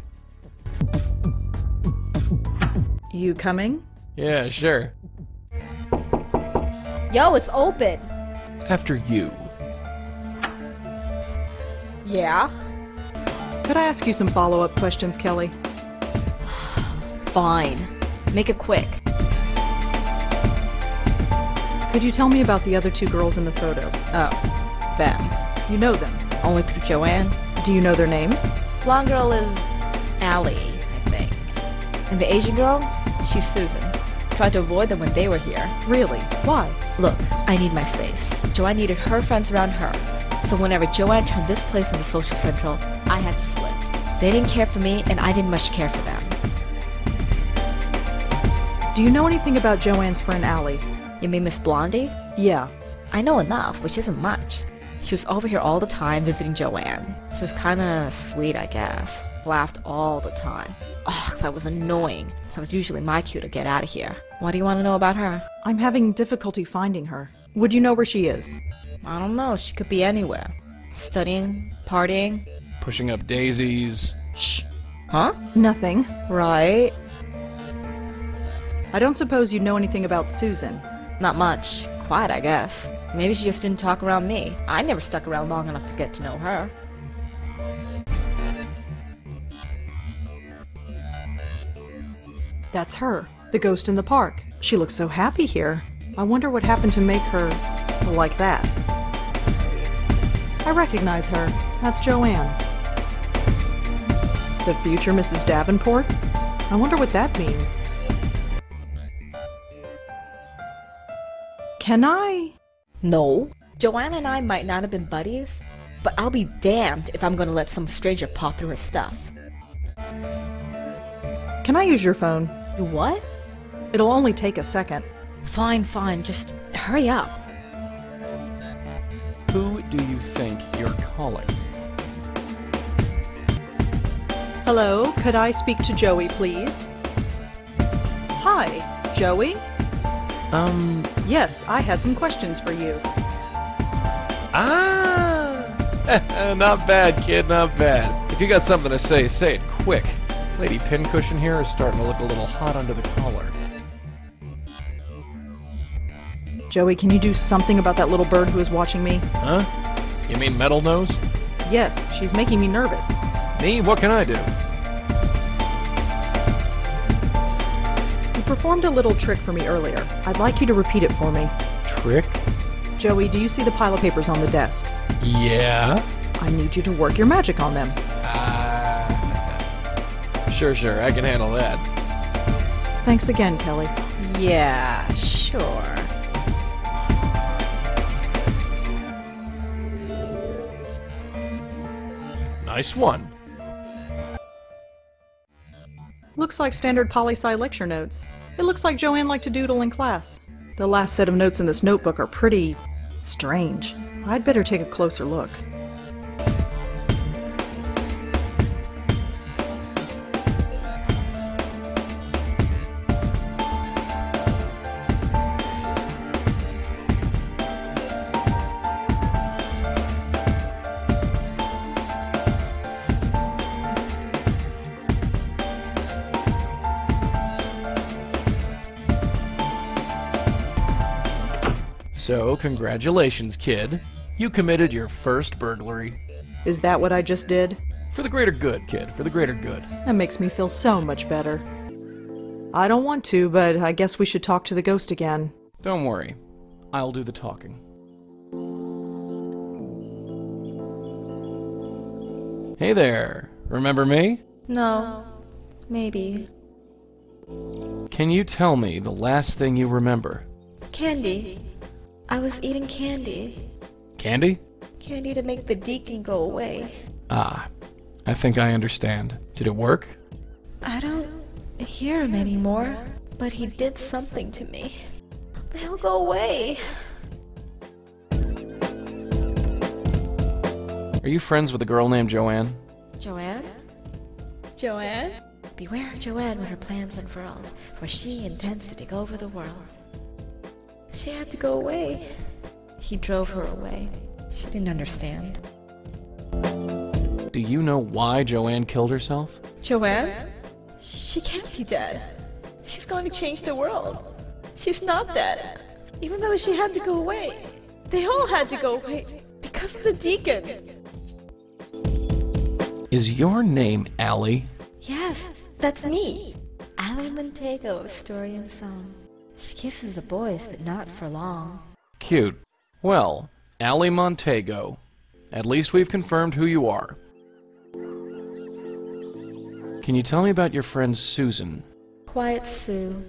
You coming? Yeah, sure. Yo, it's open. After you. Yeah? Could I ask you some follow-up questions, Kelly? Fine. Make it quick. Could you tell me about the other two girls in the photo? Oh, them. You know them. Only through Joanne. Do you know their names? Blonde girl is Allie, I think. And the Asian girl? She's Susan. Tried to avoid them when they were here. Really? Why? Look, I need my space. Joanne needed her friends around her. So whenever Joanne turned this place into social central, I had to split. They didn't care for me, and I didn't much care for them. Do you know anything about Joanne's friend Allie? You mean Miss Blondie? Yeah. I know enough, which isn't much. She was over here all the time visiting Joanne. She was kinda sweet, I guess. Laughed all the time. Ugh, that was annoying. That was usually my cue to get out of here. What do you want to know about her? I'm having difficulty finding her. Would you know where she is? I don't know. She could be anywhere. Studying, partying. Pushing up daisies. Shh. Huh? Nothing. Right. I don't suppose you know anything about Susan. Not much. Quiet, I guess. Maybe she just didn't talk around me. I never stuck around long enough to get to know her. That's her, the ghost in the park. She looks so happy here. I wonder what happened to make her like that. I recognize her. That's Joanne. The future Mrs. Davenport? I wonder what that means. Can I? No. Joanne and I might not have been buddies, but I'll be damned if I'm gonna let some stranger paw through her stuff. Can I use your phone? You what? It'll only take a second. Fine, fine. Just hurry up. Who do you think you're calling? Hello, could I speak to Joey, please? Hi, Joey? Yes, I had some questions for you. Not bad, kid, not bad. If you got something to say it quick. Lady Pincushion here is starting to look a little hot under the collar. Joey, can you do something about that little bird who is watching me? Huh? You mean Metal Nose? Yes, she's making me nervous. Me? What can I do? You performed a little trick for me earlier. I'd like you to repeat it for me. Trick? Joey, do you see the pile of papers on the desk? Yeah? I need you to work your magic on them. Sure, I can handle that. Thanks again, Kelly. Yeah, sure. Nice one. Looks like standard poli-sci lecture notes. It looks like Joanne liked to doodle in class. The last set of notes in this notebook are pretty strange. I'd better take a closer look. So, congratulations, kid. You committed your first burglary. Is that what I just did? For the greater good, kid. For the greater good. That makes me feel so much better. I don't want to, but I guess we should talk to the ghost again. Don't worry. I'll do the talking. Hey there. Remember me? No. Maybe. Can you tell me the last thing you remember? Candy. I was eating candy. Candy? Candy to make the deacon go away. Ah, I think I understand. Did it work? I don't hear him anymore, but he did something to me. They'll go away. Are you friends with a girl named Joanne? Joanne? Joanne? Beware Joanne when her plans unfurled, for she intends to take over the world. She had to go away. He drove her away. She didn't understand. Do you know why Joanne killed herself? Joanne? She can't be dead. She's going to change the world. She's not dead. Even though she had to go away. They all had to go away because of the deacon. Is your name Allie? Yes, that's me. Allie Montego of Story and Song. She kisses the boys, but not for long. Cute. Well, Allie Montego. At least we've confirmed who you are. Can you tell me about your friend Susan? Quiet Sue.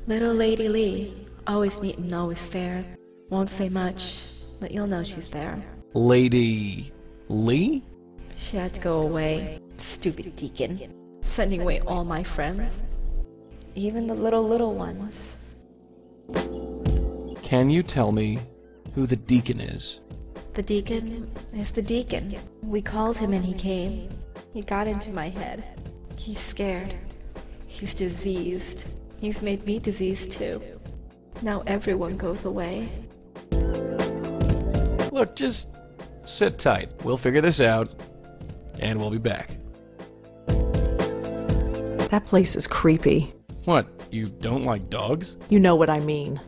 Little Lady Lee. Always neat and always fair. Won't say much, but you'll know she's there. Lady Lee? She had to go away. Stupid deacon. Sending away all my friends. Even the little ones. Can you tell me who the deacon is? The deacon is the deacon. We called him and he came. He got into my head. He's scared. He's diseased. He's made me diseased too. Now everyone goes away. Look, just sit tight. We'll figure this out, and we'll be back. That place is creepy. What, you don't like dogs? You know what I mean.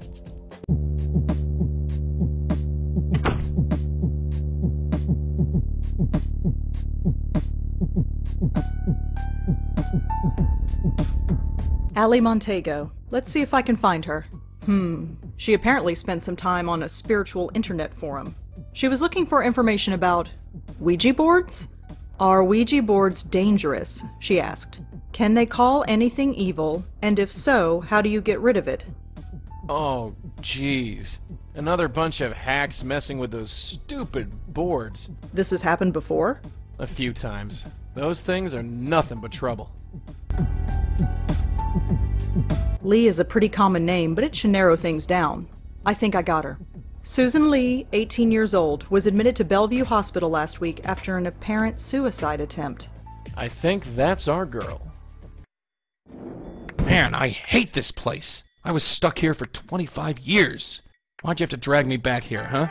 Allie Montego. Let's see if I can find her. She apparently spent some time on a spiritual internet forum. She was looking for information about Ouija boards? Are Ouija boards dangerous? She asked. Can they call anything evil? And if so, how do you get rid of it? Oh, jeez. Another bunch of hacks messing with those stupid boards. This has happened before? A few times. Those things are nothing but trouble. Lee is a pretty common name, but it should narrow things down. I think I got her. Susan Lee, 18 years old, was admitted to Bellevue Hospital last week after an apparent suicide attempt. I think that's our girl. Man, I hate this place. I was stuck here for 25 years. Why'd you have to drag me back here, huh?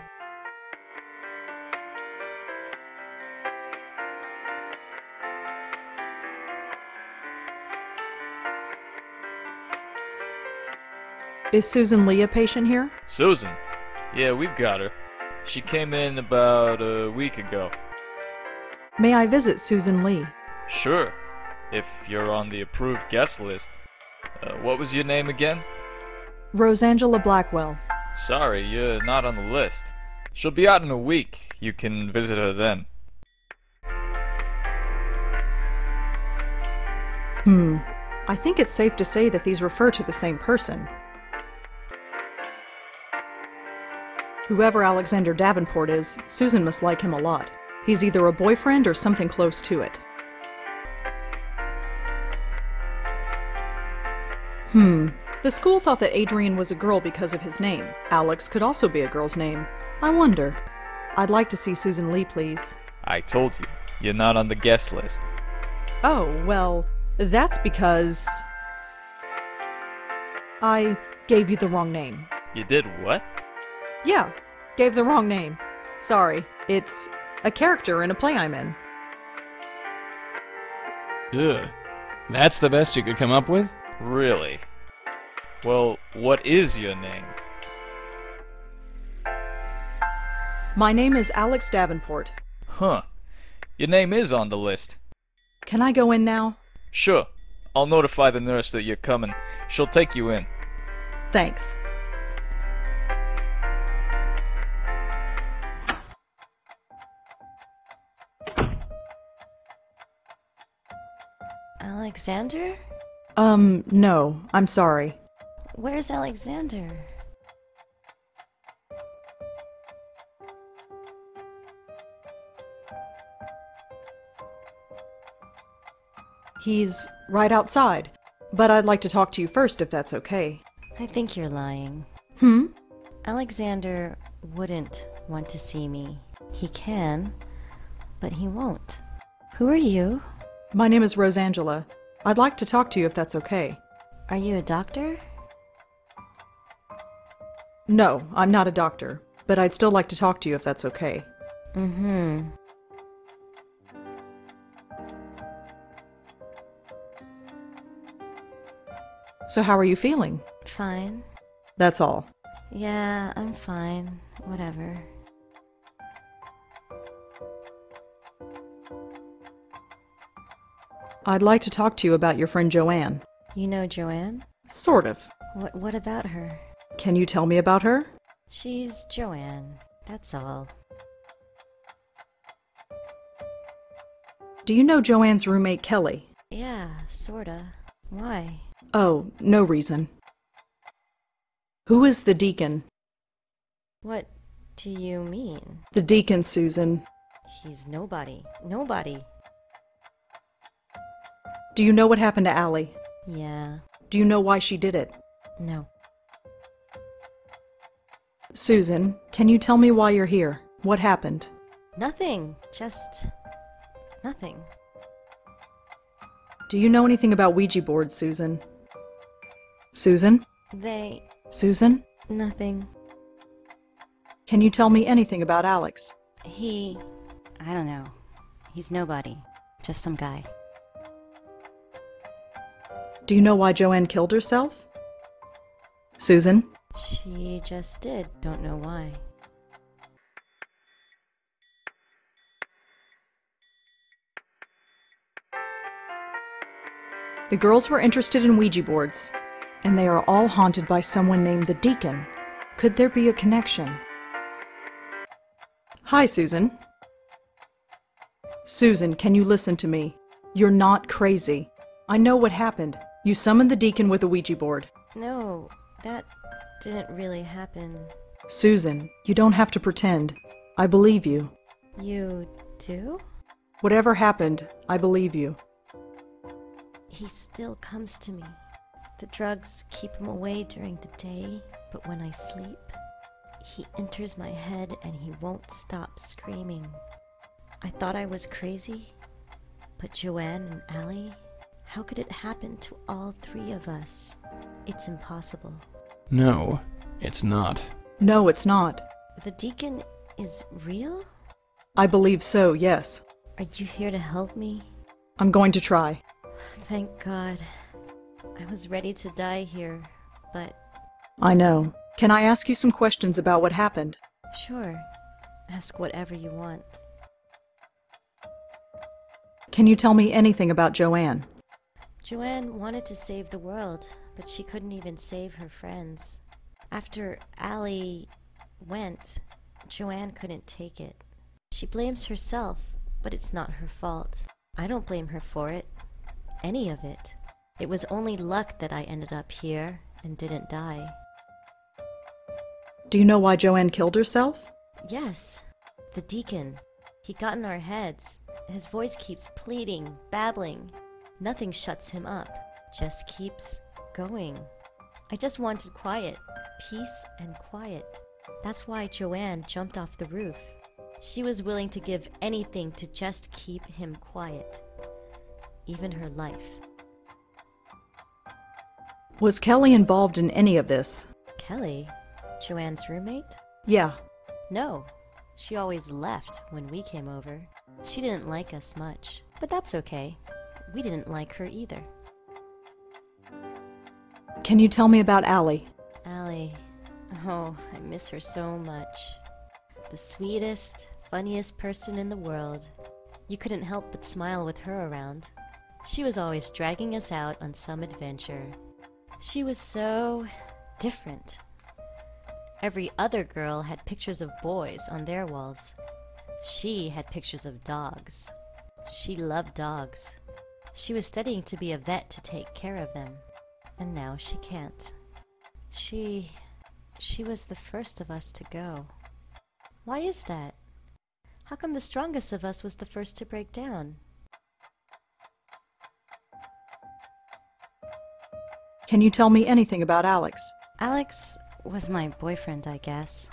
Is Susan Lee a patient here? Susan? Yeah, we've got her. She came in about a week ago. May I visit Susan Lee? Sure, if you're on the approved guest list. What was your name again? Rosangela Blackwell. Sorry, you're not on the list. She'll be out in a week. You can visit her then. I think it's safe to say that these refer to the same person. Whoever Alexander Davenport is, Susan must like him a lot. He's either a boyfriend or something close to it. The school thought that Adrian was a girl because of his name. Alex could also be a girl's name. I wonder. I'd like to see Susan Lee, please. I told you, you're not on the guest list. Oh, well, that's because I gave you the wrong name. You did what? Yeah, gave the wrong name. Sorry, it's a character in a play I'm in. Ugh. That's the best you could come up with? Really? Well, what is your name? My name is Alex Davenport. Huh. Your name is on the list. Can I go in now? Sure. I'll notify the nurse that you're coming. She'll take you in. Thanks. Alexander? No, I'm sorry. Where's Alexander? He's right outside, but I'd like to talk to you first if that's okay. I think you're lying. Alexander wouldn't want to see me. He can, but he won't. Who are you? My name is Rosangela. I'd like to talk to you if that's okay. Are you a doctor? No, I'm not a doctor, but I'd still like to talk to you if that's okay. Mm-hmm. So how are you feeling? Fine. That's all. Yeah, I'm fine. Whatever. I'd like to talk to you about your friend Joanne. You know Joanne? Sort of. What about her? Can you tell me about her? She's Joanne. That's all. Do you know Joanne's roommate Kelly? Yeah, sorta. Why? Oh, no reason. Who is the deacon? What do you mean? The deacon, Susan. He's nobody. Nobody. Do you know what happened to Allie? Yeah. Do you know why she did it? No. Susan, can you tell me why you're here? What happened? Nothing. Just nothing. Do you know anything about Ouija boards, Susan? Susan? Susan? Nothing. Can you tell me anything about Alex? I don't know. He's nobody. Just some guy. Do you know why Joanne killed herself? Susan? She just did. Don't know why. The girls were interested in Ouija boards, and they are all haunted by someone named the Deacon. Could there be a connection? Hi, Susan. Susan, can you listen to me? You're not crazy. I know what happened. You summoned the Deacon with a Ouija board. No, that didn't really happen. Susan, you don't have to pretend. I believe you. You do? Whatever happened, I believe you. He still comes to me. The drugs keep him away during the day, but when I sleep, he enters my head and he won't stop screaming. I thought I was crazy, but Joanne and Allie, how could it happen to all three of us? It's impossible. No, it's not. No, it's not. The Deacon is real? I believe so, yes. Are you here to help me? I'm going to try. Thank God. I was ready to die here, but... I know. Can I ask you some questions about what happened? Sure. Ask whatever you want. Can you tell me anything about Joanne? Joanne wanted to save the world, but she couldn't even save her friends. After Allie went, Joanne couldn't take it. She blames herself, but it's not her fault. I don't blame her for it. Any of it. It was only luck that I ended up here and didn't die. Do you know why Joanne killed herself? Yes, the Deacon. He got in our heads. His voice keeps pleading, babbling. Nothing shuts him up. Just keeps going. I just wanted quiet. Peace and quiet. That's why Joanne jumped off the roof. She was willing to give anything to just keep him quiet. Even her life. Was Kelly involved in any of this? Kelly? Joanne's roommate? Yeah. No. She always left when we came over. She didn't like us much. But that's okay. We didn't like her either. Can you tell me about Allie? Allie. Oh, I miss her so much. The sweetest, funniest person in the world. You couldn't help but smile with her around. She was always dragging us out on some adventure. She was so different. Every other girl had pictures of boys on their walls. She had pictures of dogs. She loved dogs. She was studying to be a vet to take care of them. And now she can't. She was the first of us to go. Why is that? How come the strongest of us was the first to break down? Can you tell me anything about Alex? Alex was my boyfriend, I guess.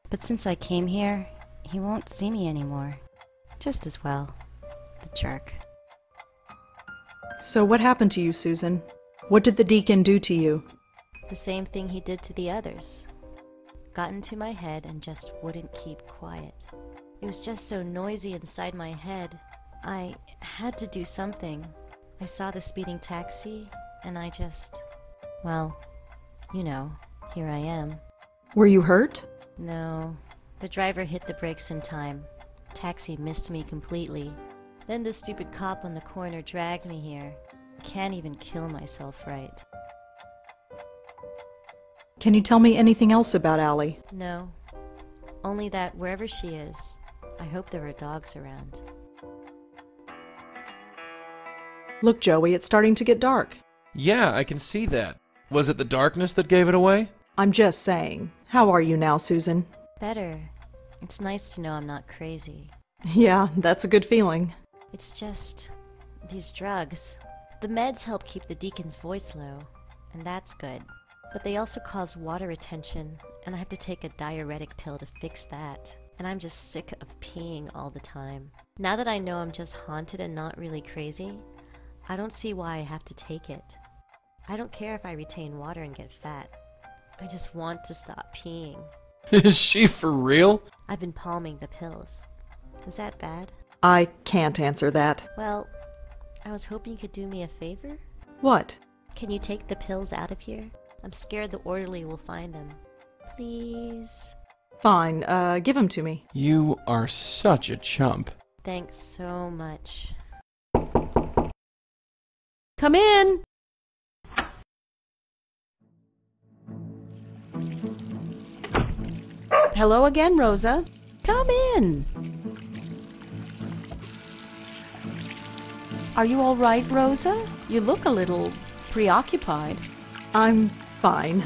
But since I came here, he won't see me anymore. Just as well. The jerk. So what happened to you, Susan? What did the deacon do to you? The same thing he did to the others. Got into my head and just wouldn't keep quiet. It was just so noisy inside my head. I had to do something. I saw the speeding taxi, and I just... well, you know, here I am. Were you hurt? No, the driver hit the brakes in time. Taxi missed me completely. Then the stupid cop on the corner dragged me here. Can't even kill myself right. Can you tell me anything else about Allie? No, only that wherever she is, I hope there are dogs around. Look, Joey, it's starting to get dark. Yeah, I can see that. Was it the darkness that gave it away? I'm just saying. How are you now, Susan? Better. It's nice to know I'm not crazy. Yeah, that's a good feeling. It's just... these drugs. The meds help keep the deacon's voice low, and that's good. But they also cause water retention, and I have to take a diuretic pill to fix that. And I'm just sick of peeing all the time. Now that I know I'm just haunted and not really crazy, I don't see why I have to take it. I don't care if I retain water and get fat. I just want to stop peeing. Is she for real? I've been palming the pills. Is that bad? I can't answer that. Well, I was hoping you could do me a favor. What? Can you take the pills out of here? I'm scared the orderly will find them. Please? Fine, give them to me. You are such a chump. Thanks so much. Come in! Hello again, Rosa. Come in. Are you all right, Rosa? You look a little preoccupied. I'm fine.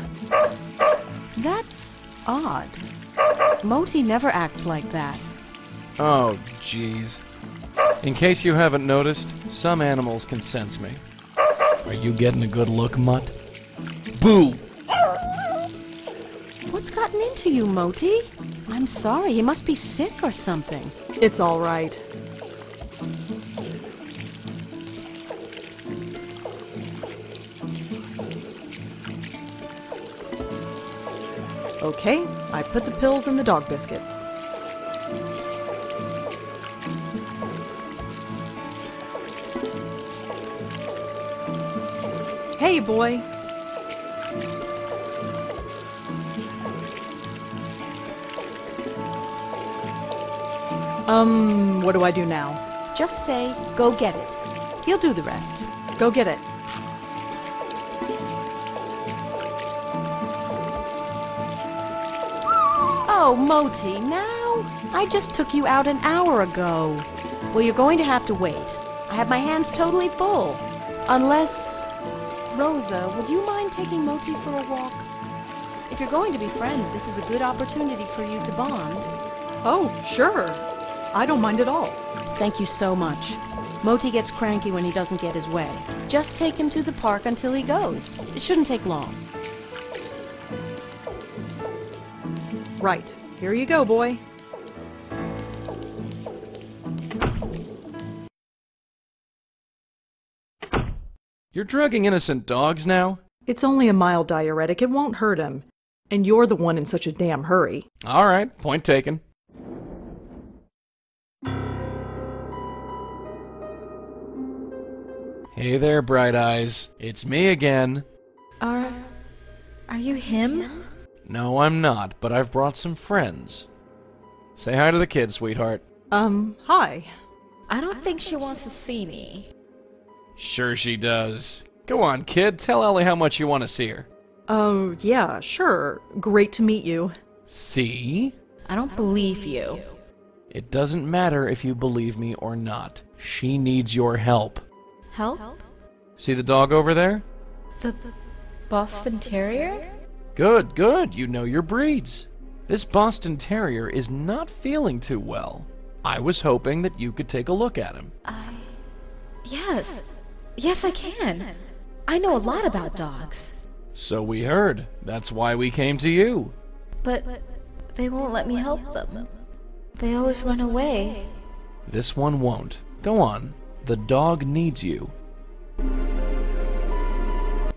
That's odd. Moti never acts like that. Oh, jeez. In case you haven't noticed, some animals can sense me. Are you getting a good look, Mutt? Boo! What's gotten into you, Moti? I'm sorry, you must be sick or something. It's all right. Okay, I put the pills in the dog biscuit. Hey, boy. What do I do now? Just say, go get it. He'll do the rest. Go get it. Oh, Moti, now? I just took you out an hour ago. Well, you're going to have to wait. I have my hands totally full. Unless... Rosa, would you mind taking Moti for a walk? If you're going to be friends, this is a good opportunity for you to bond. Oh, sure. I don't mind at all. Thank you so much. Moti gets cranky when he doesn't get his way. Just take him to the park until he goes. It shouldn't take long. Right. Here you go, boy. You're drugging innocent dogs now? It's only a mild diuretic. It won't hurt him. And you're the one in such a damn hurry. All right, point taken. Hey there, Bright Eyes. It's me again. Are you him? No, I'm not, but I've brought some friends. Say hi to the kids, sweetheart. Hi. I don't think she wants to see me. Sure she does. Go on, kid. Tell Ellie how much you want to see her. Oh, yeah, sure. Great to meet you. See? I don't believe you. It doesn't matter if you believe me or not. She needs your help. Help? See the dog over there? The Boston Terrier? Good, good. You know your breeds. This Boston Terrier is not feeling too well. I was hoping that you could take a look at him. Yes. Yes, I can. I know a lot about dogs. So we heard. That's why we came to you. But they won't let me help them. They always run away. This one won't. Go on. The dog needs you.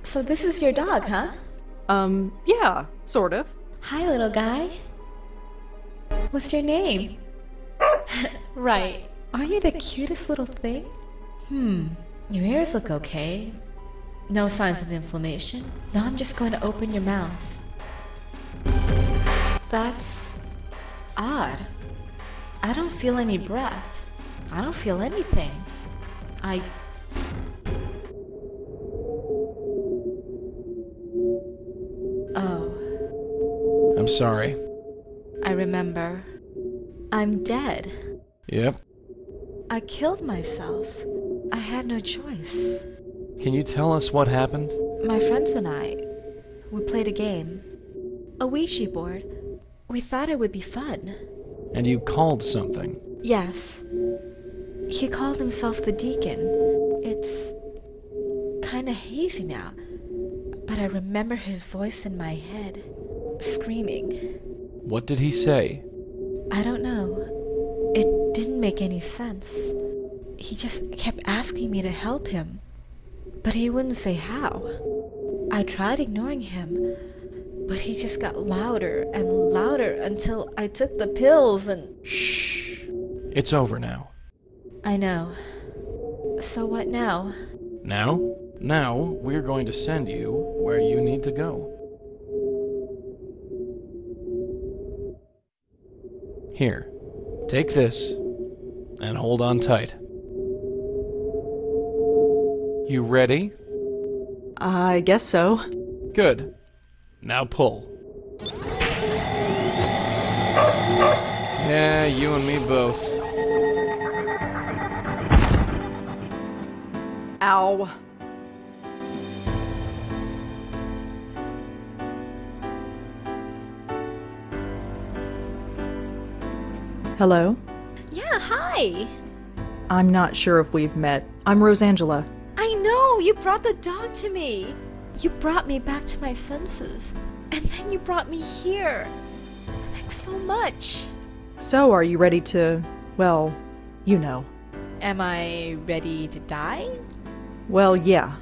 So this is your dog, huh? Yeah, sort of. Hi, little guy. What's your name? Right. Aren't you the cutest little thing? Your ears look okay. No signs of inflammation. Now I'm just going to open your mouth. That's odd. I don't feel any breath. I don't feel anything. Oh. I'm sorry. I remember. I'm dead. Yep. I killed myself. I had no choice. Can you tell us what happened? My friends and I, we played a game. A Ouija board. We thought it would be fun. And you called something. Yes. He called himself the Deacon. It's kinda hazy now, but I remember his voice in my head, screaming. What did he say? I don't know. It didn't make any sense. He just kept asking me to help him, but he wouldn't say how. I tried ignoring him, but he just got louder and louder until I took the pills and... Shh. It's over now. I know. So what now? Now? Now, we're going to send you where you need to go. Here, take this, and hold on tight. You ready? I guess so. Good. Now pull. Yeah, you and me both. Ow. Hello? Yeah, hi! I'm not sure if we've met. I'm Rosangela. I know! You brought the dog to me! You brought me back to my senses. And then you brought me here. Thanks so much. So, are you ready to, well, you know. Am I ready to die? Well, yeah.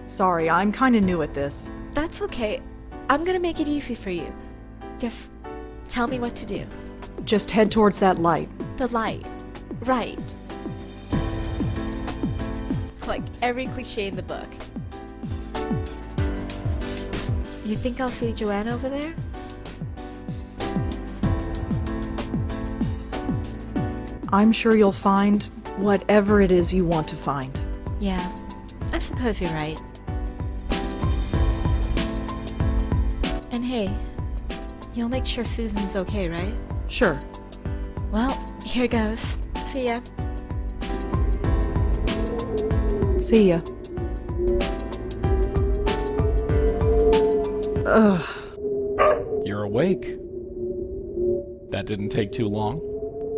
Sorry, I'm kinda new at this. That's okay. I'm gonna make it easy for you. Just tell me what to do. Just head towards that light. The light. Right. Like every cliche in the book. You think I'll see Joanne over there? I'm sure you'll find whatever it is you want to find. Yeah, I suppose you're right. And hey, you'll make sure Susan's okay, right? Sure. Well, here goes. See ya. See ya. Ugh. You're awake. That didn't take too long.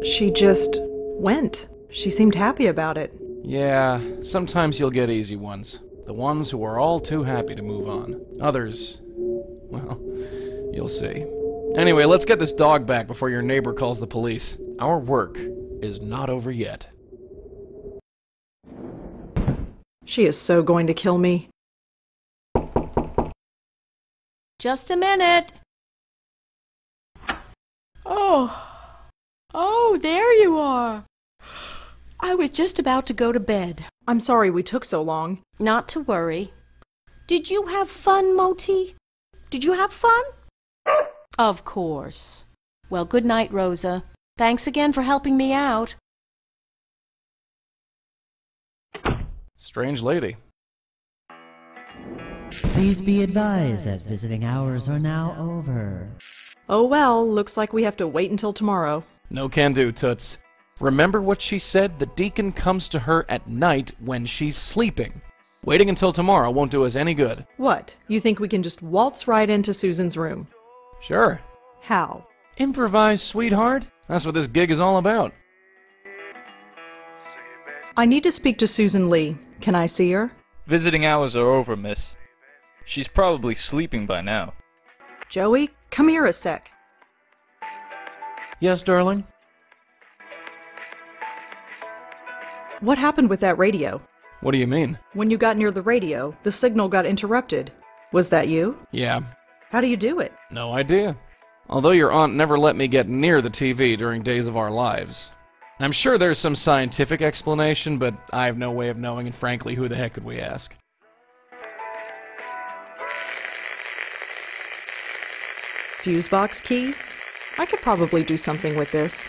She just went. She seemed happy about it. Yeah, sometimes you'll get easy ones. The ones who are all too happy to move on. Others, well, you'll see. Anyway, let's get this dog back before your neighbor calls the police. Our work is not over yet. She is so going to kill me. Just a minute. Oh, there you are. I was just about to go to bed. I'm sorry we took so long. Not to worry. Did you have fun, Moti? Did you have fun? Of course. Well, good night, Rosa. Thanks again for helping me out. Strange lady. Please be advised that visiting hours are now over. Oh well, looks like we have to wait until tomorrow. No can do, Toots. Remember what she said? The deacon comes to her at night when she's sleeping. Waiting until tomorrow won't do us any good. What? You think we can just waltz right into Susan's room? Sure. How? Improvise, sweetheart. That's what this gig is all about. I need to speak to Susan Lee. Can I see her? Visiting hours are over, miss. She's probably sleeping by now. Joey, come here a sec. Yes, darling? What happened with that radio? What do you mean? When you got near the radio, the signal got interrupted. Was that you? Yeah, How do you do it? no idea. Although your aunt never let me get near the TV during days of our lives. I'm sure there's some scientific explanation, but I have no way of knowing, and frankly, who the heck could we ask? Fuse box key? I could probably do something with this.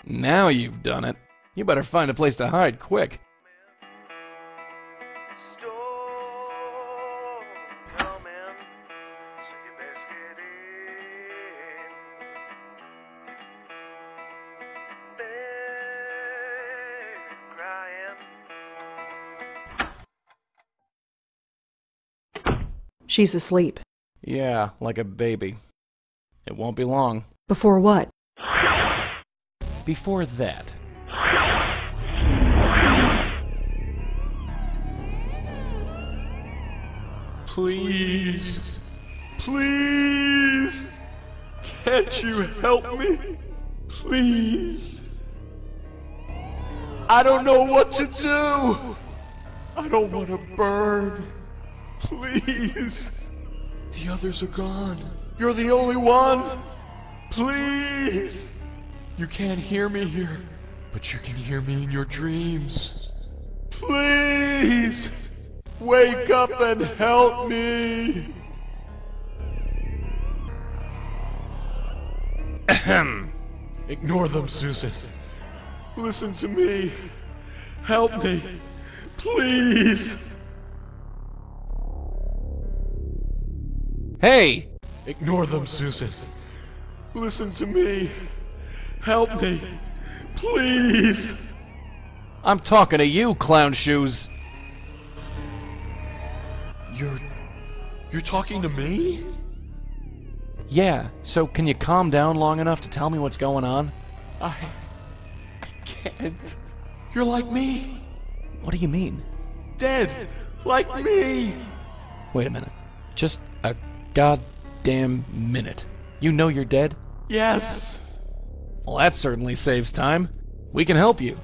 Now you've done it. You better find a place to hide quick. She's asleep. Yeah, like a baby. It won't be long. Before what? Before that. Please. Please. Can't you help me? Please. I don't know what to do. I don't want to burn. Please. The others are gone. You're the only one. Please. You can't hear me here, but you can hear me in your dreams. Please. Wake up and help me. Ahem. Ignore them, Susan. Listen to me. Help me. Please. Hey! Ignore them, Susan. Listen to me. Help me. Please. I'm talking to you, clown shoes. You're talking to me? Yeah, so can you calm down long enough to tell me what's going on? I can't. You're like me. What do you mean? Dead. Like me. Wait a minute. Just a goddamn minute. You know you're dead? Yes. Well, that certainly saves time. We can help you.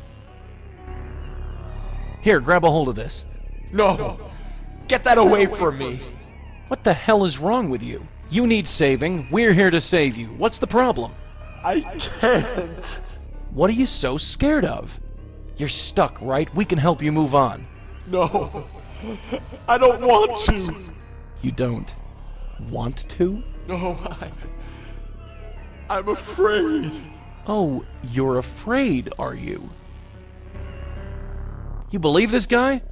Here, grab a hold of this. No. Get that away from me. What the hell is wrong with you? You need saving. We're here to save you. What's the problem? I can't. What are you so scared of? You're stuck, right? We can help you move on. No. I don't want to. You don't want to? No, I'm afraid. Oh, you're afraid, are you? You believe this guy?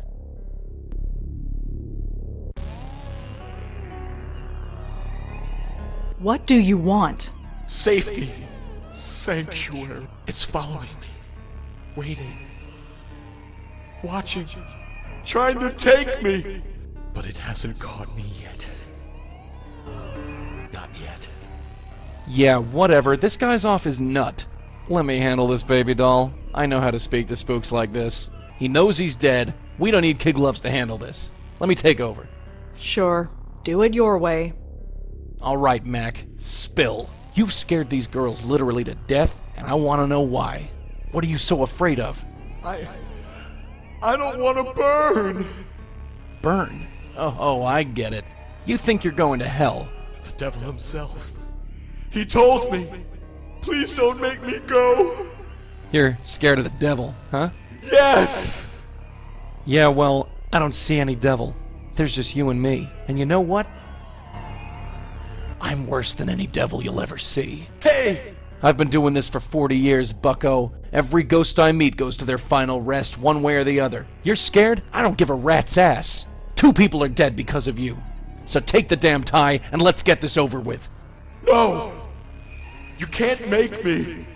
What do you want? Safety. Sanctuary. It's following me. Waiting. Watching. Trying to take me. But it hasn't caught me yet. Not yet. Yeah, whatever. This guy's off his nut. Let me handle this, baby doll. I know how to speak to spooks like this. He knows he's dead. We don't need kid gloves to handle this. Let me take over. Sure. Do it your way. Alright, Mac. Spill. You've scared these girls literally to death, and I want to know why. What are you so afraid of? I don't want to burn. Burn? Oh, I get it. You think you're going to hell. The devil himself. He told me, please don't make me go. You're scared of the devil, huh? Yes! Yeah, well, I don't see any devil. There's just you and me. And you know what? I'm worse than any devil you'll ever see. Hey! I've been doing this for 40 years, bucko. Every ghost I meet goes to their final rest, one way or the other. You're scared? I don't give a rat's ass. 2 people are dead because of you. So take the damn tie and let's get this over with. No! You can't make me.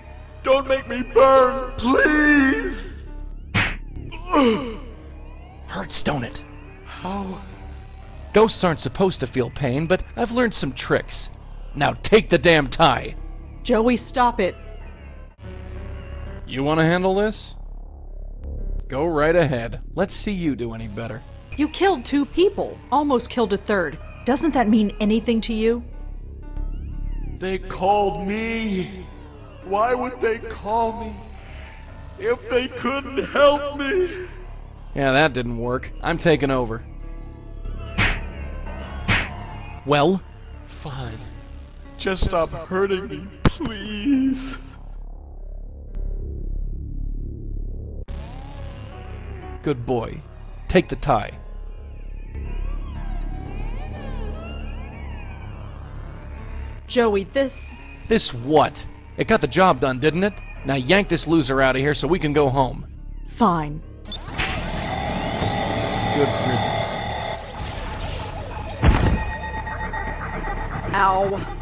Don't make me burn, please! Hurts, don't it? How? Ghosts aren't supposed to feel pain, but I've learned some tricks. Now take the damn tie. Joey, stop it. You want to handle this? Go right ahead. Let's see you do any better. You killed 2 people. Almost killed a 3rd. Doesn't that mean anything to you? They called me. Why would they call me if they couldn't help me? Yeah, that didn't work. I'm taking over. Well? Fine. Just stop hurting me, please. Good boy. Take the tie. Joey, this... This what? It got the job done, didn't it? Now yank this loser out of here so we can go home. Fine. Good riddance. Ow.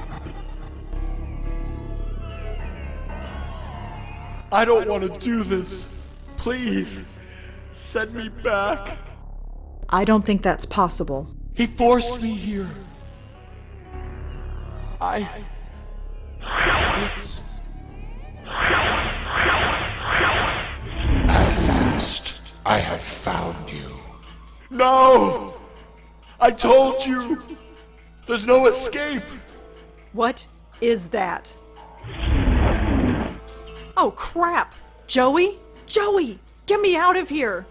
I don't want to do this. Please, send me back. I don't think that's possible. He forced me here. It's... At last, I have found you. No! I told you! There's no escape! What is that? Oh, crap! Joey? Joey! Get me out of here!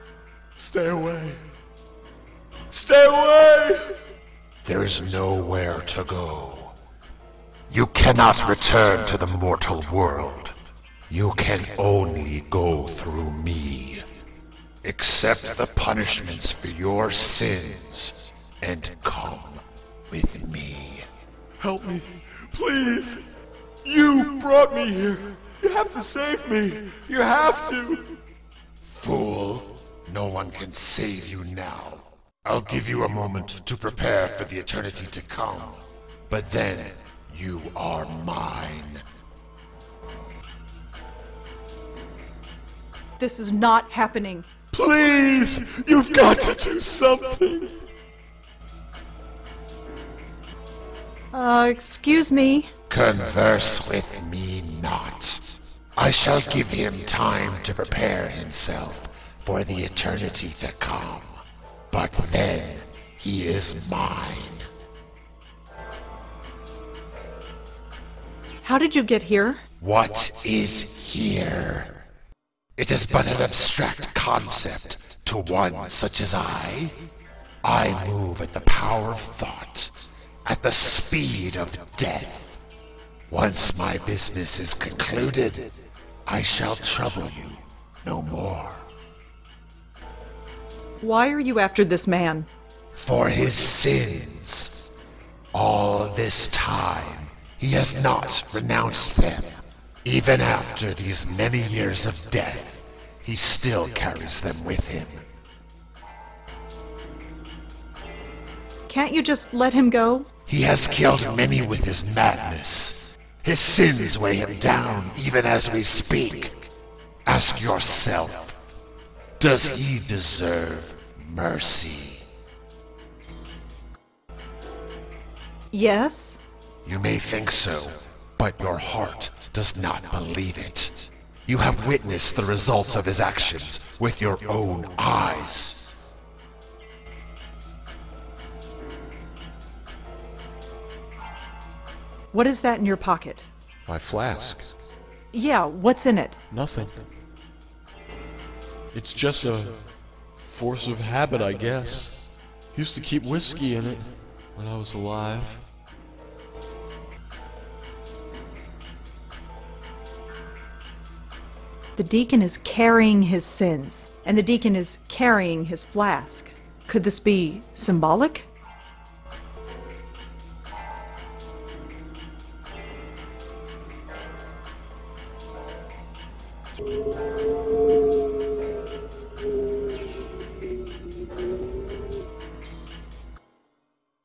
Stay away. Stay away! There is nowhere to go. You cannot return to the mortal world. You can only go through me. Accept the punishments for your sins and come with me. Help me, please! You brought me here! You have to save me! You have to! Fool, no one can save you now. I'll give you a moment to prepare for the eternity to come, but then you are mine. This is not happening. Please! You've got to do something! Excuse me? Converse with me not. I shall give him time to prepare himself for the eternity to come. But then he is mine. How did you get here? What is here? It is but an abstract concept to one such as I. I move at the power of thought, at the speed of death. Once my business is concluded, I shall trouble you no more. Why are you after this man? For his sins. All this time, he has not renounced them. Even after these many years of death, he still carries them with him. Can't you just let him go? He has killed many with his madness. His sins weigh him down even as we speak. Ask yourself, does he deserve mercy? Yes? You may think so, but your heart does not believe it. You have witnessed the results of his actions with your own eyes. What is that in your pocket? My flask. Yeah, what's in it? Nothing. It's just a force of habit, I guess. Used to keep whiskey in it when I was alive. The deacon is carrying his sins, and the deacon is carrying his flask. Could this be symbolic?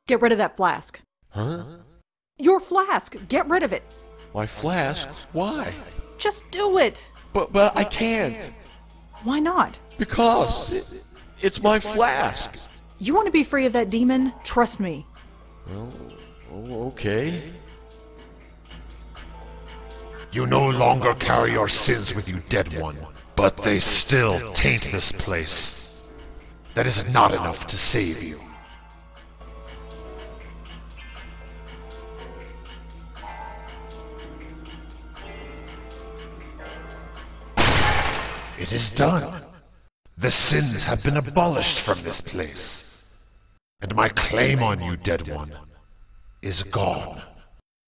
Get rid of that flask. Huh? Your flask! Get rid of it! My flask? Why? Just do it! But I can't. Why not? Because it's my flask. You want to be free of that demon? Trust me. Well, okay. You no longer carry your sins with you, dead one, but they still taint this place. That is not enough to save you. It is done. The sins have been abolished from this place. And my claim on you, dead one, is gone.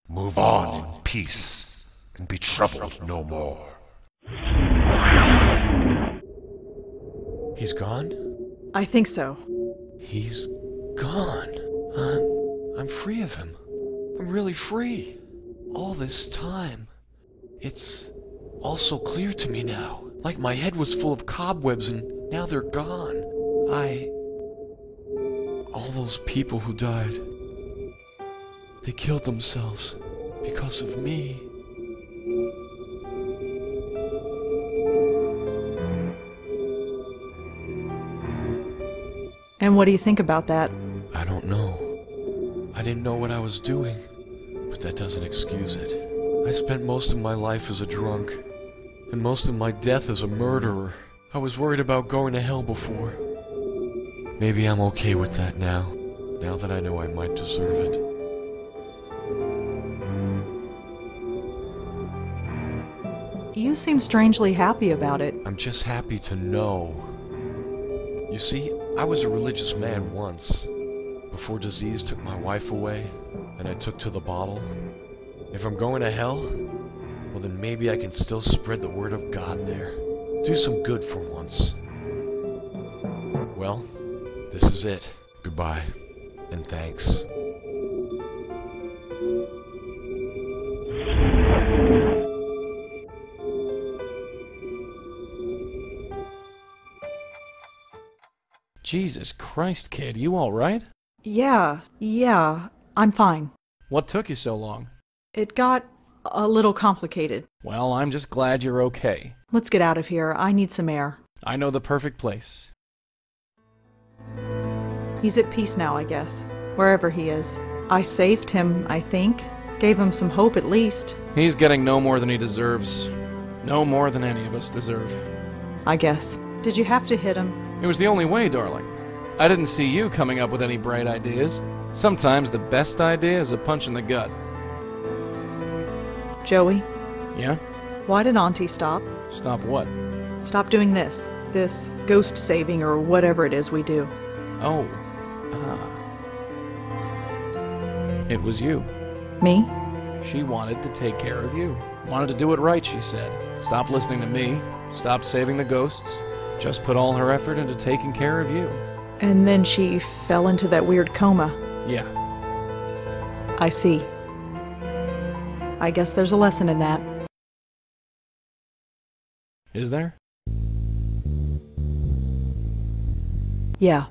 Move on in peace, and be troubled no more. He's gone? I think so. He's gone. I'm free of him. I'm really free. All this time. It's all so clear to me now. Like my head was full of cobwebs and now they're gone. All those people who died, they killed themselves because of me. And what do you think about that? I don't know. I didn't know what I was doing, but that doesn't excuse it. I spent most of my life as a drunk, and most of my death as a murderer. I was worried about going to hell before. Maybe I'm okay with that now that I know I might deserve it. You seem strangely happy about it. I'm just happy to know. You see, I was a religious man once, before disease took my wife away, and I took to the bottle. If I'm going to hell, well then maybe I can still spread the word of God there. Do some good for once. Well, this is it. Goodbye, and thanks. Jesus Christ, kid, you all right? Yeah, I'm fine. What took you so long? It got a little complicated. Well, I'm just glad you're okay. Let's get out of here. I need some air. I know the perfect place. He's at peace now, I guess. Wherever he is. I saved him, I think. Gave him some hope at least. He's getting no more than he deserves. No more than any of us deserve. I guess. Did you have to hit him? It was the only way, darling. I didn't see you coming up with any bright ideas. Sometimes the best idea is a punch in the gut. Joey? Yeah? Why did Auntie stop? Stop what? Stop doing this. This ghost saving or whatever it is we do. Oh. It was you. Me? She wanted to take care of you. Wanted to do it right, she said. Stop listening to me. Stop saving the ghosts. Just put all her effort into taking care of you. And then she fell into that weird coma. Yeah. I see. I guess there's a lesson in that. Is there? Yeah.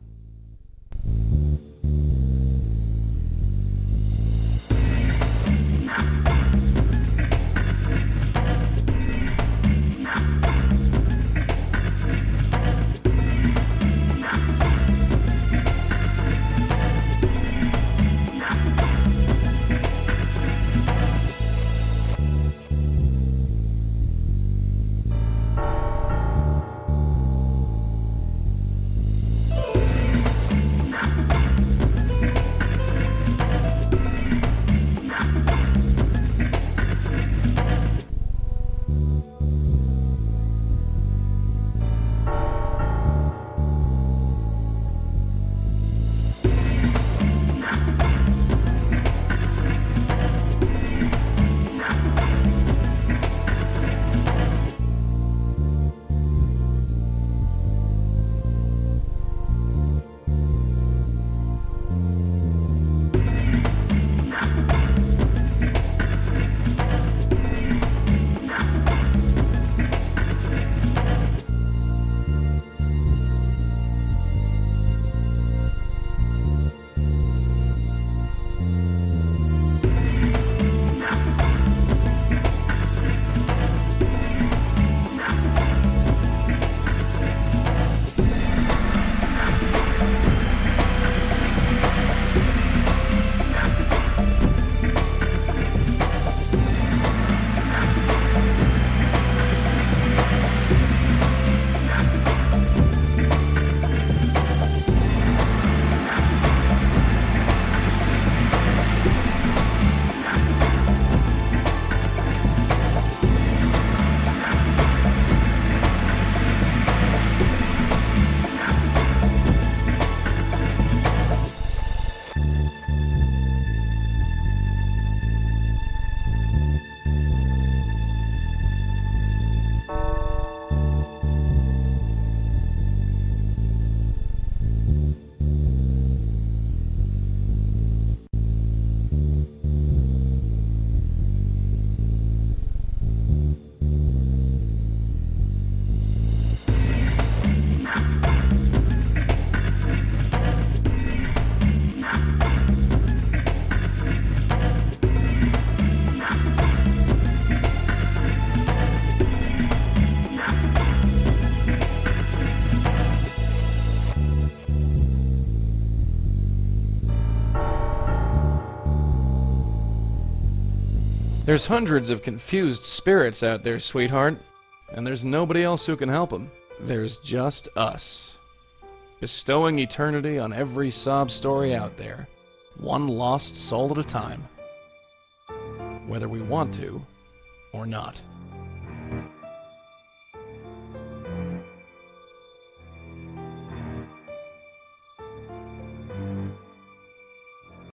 There's hundreds of confused spirits out there, sweetheart, and there's nobody else who can help them. There's just us, bestowing eternity on every sob story out there, one lost soul at a time, whether we want to or not.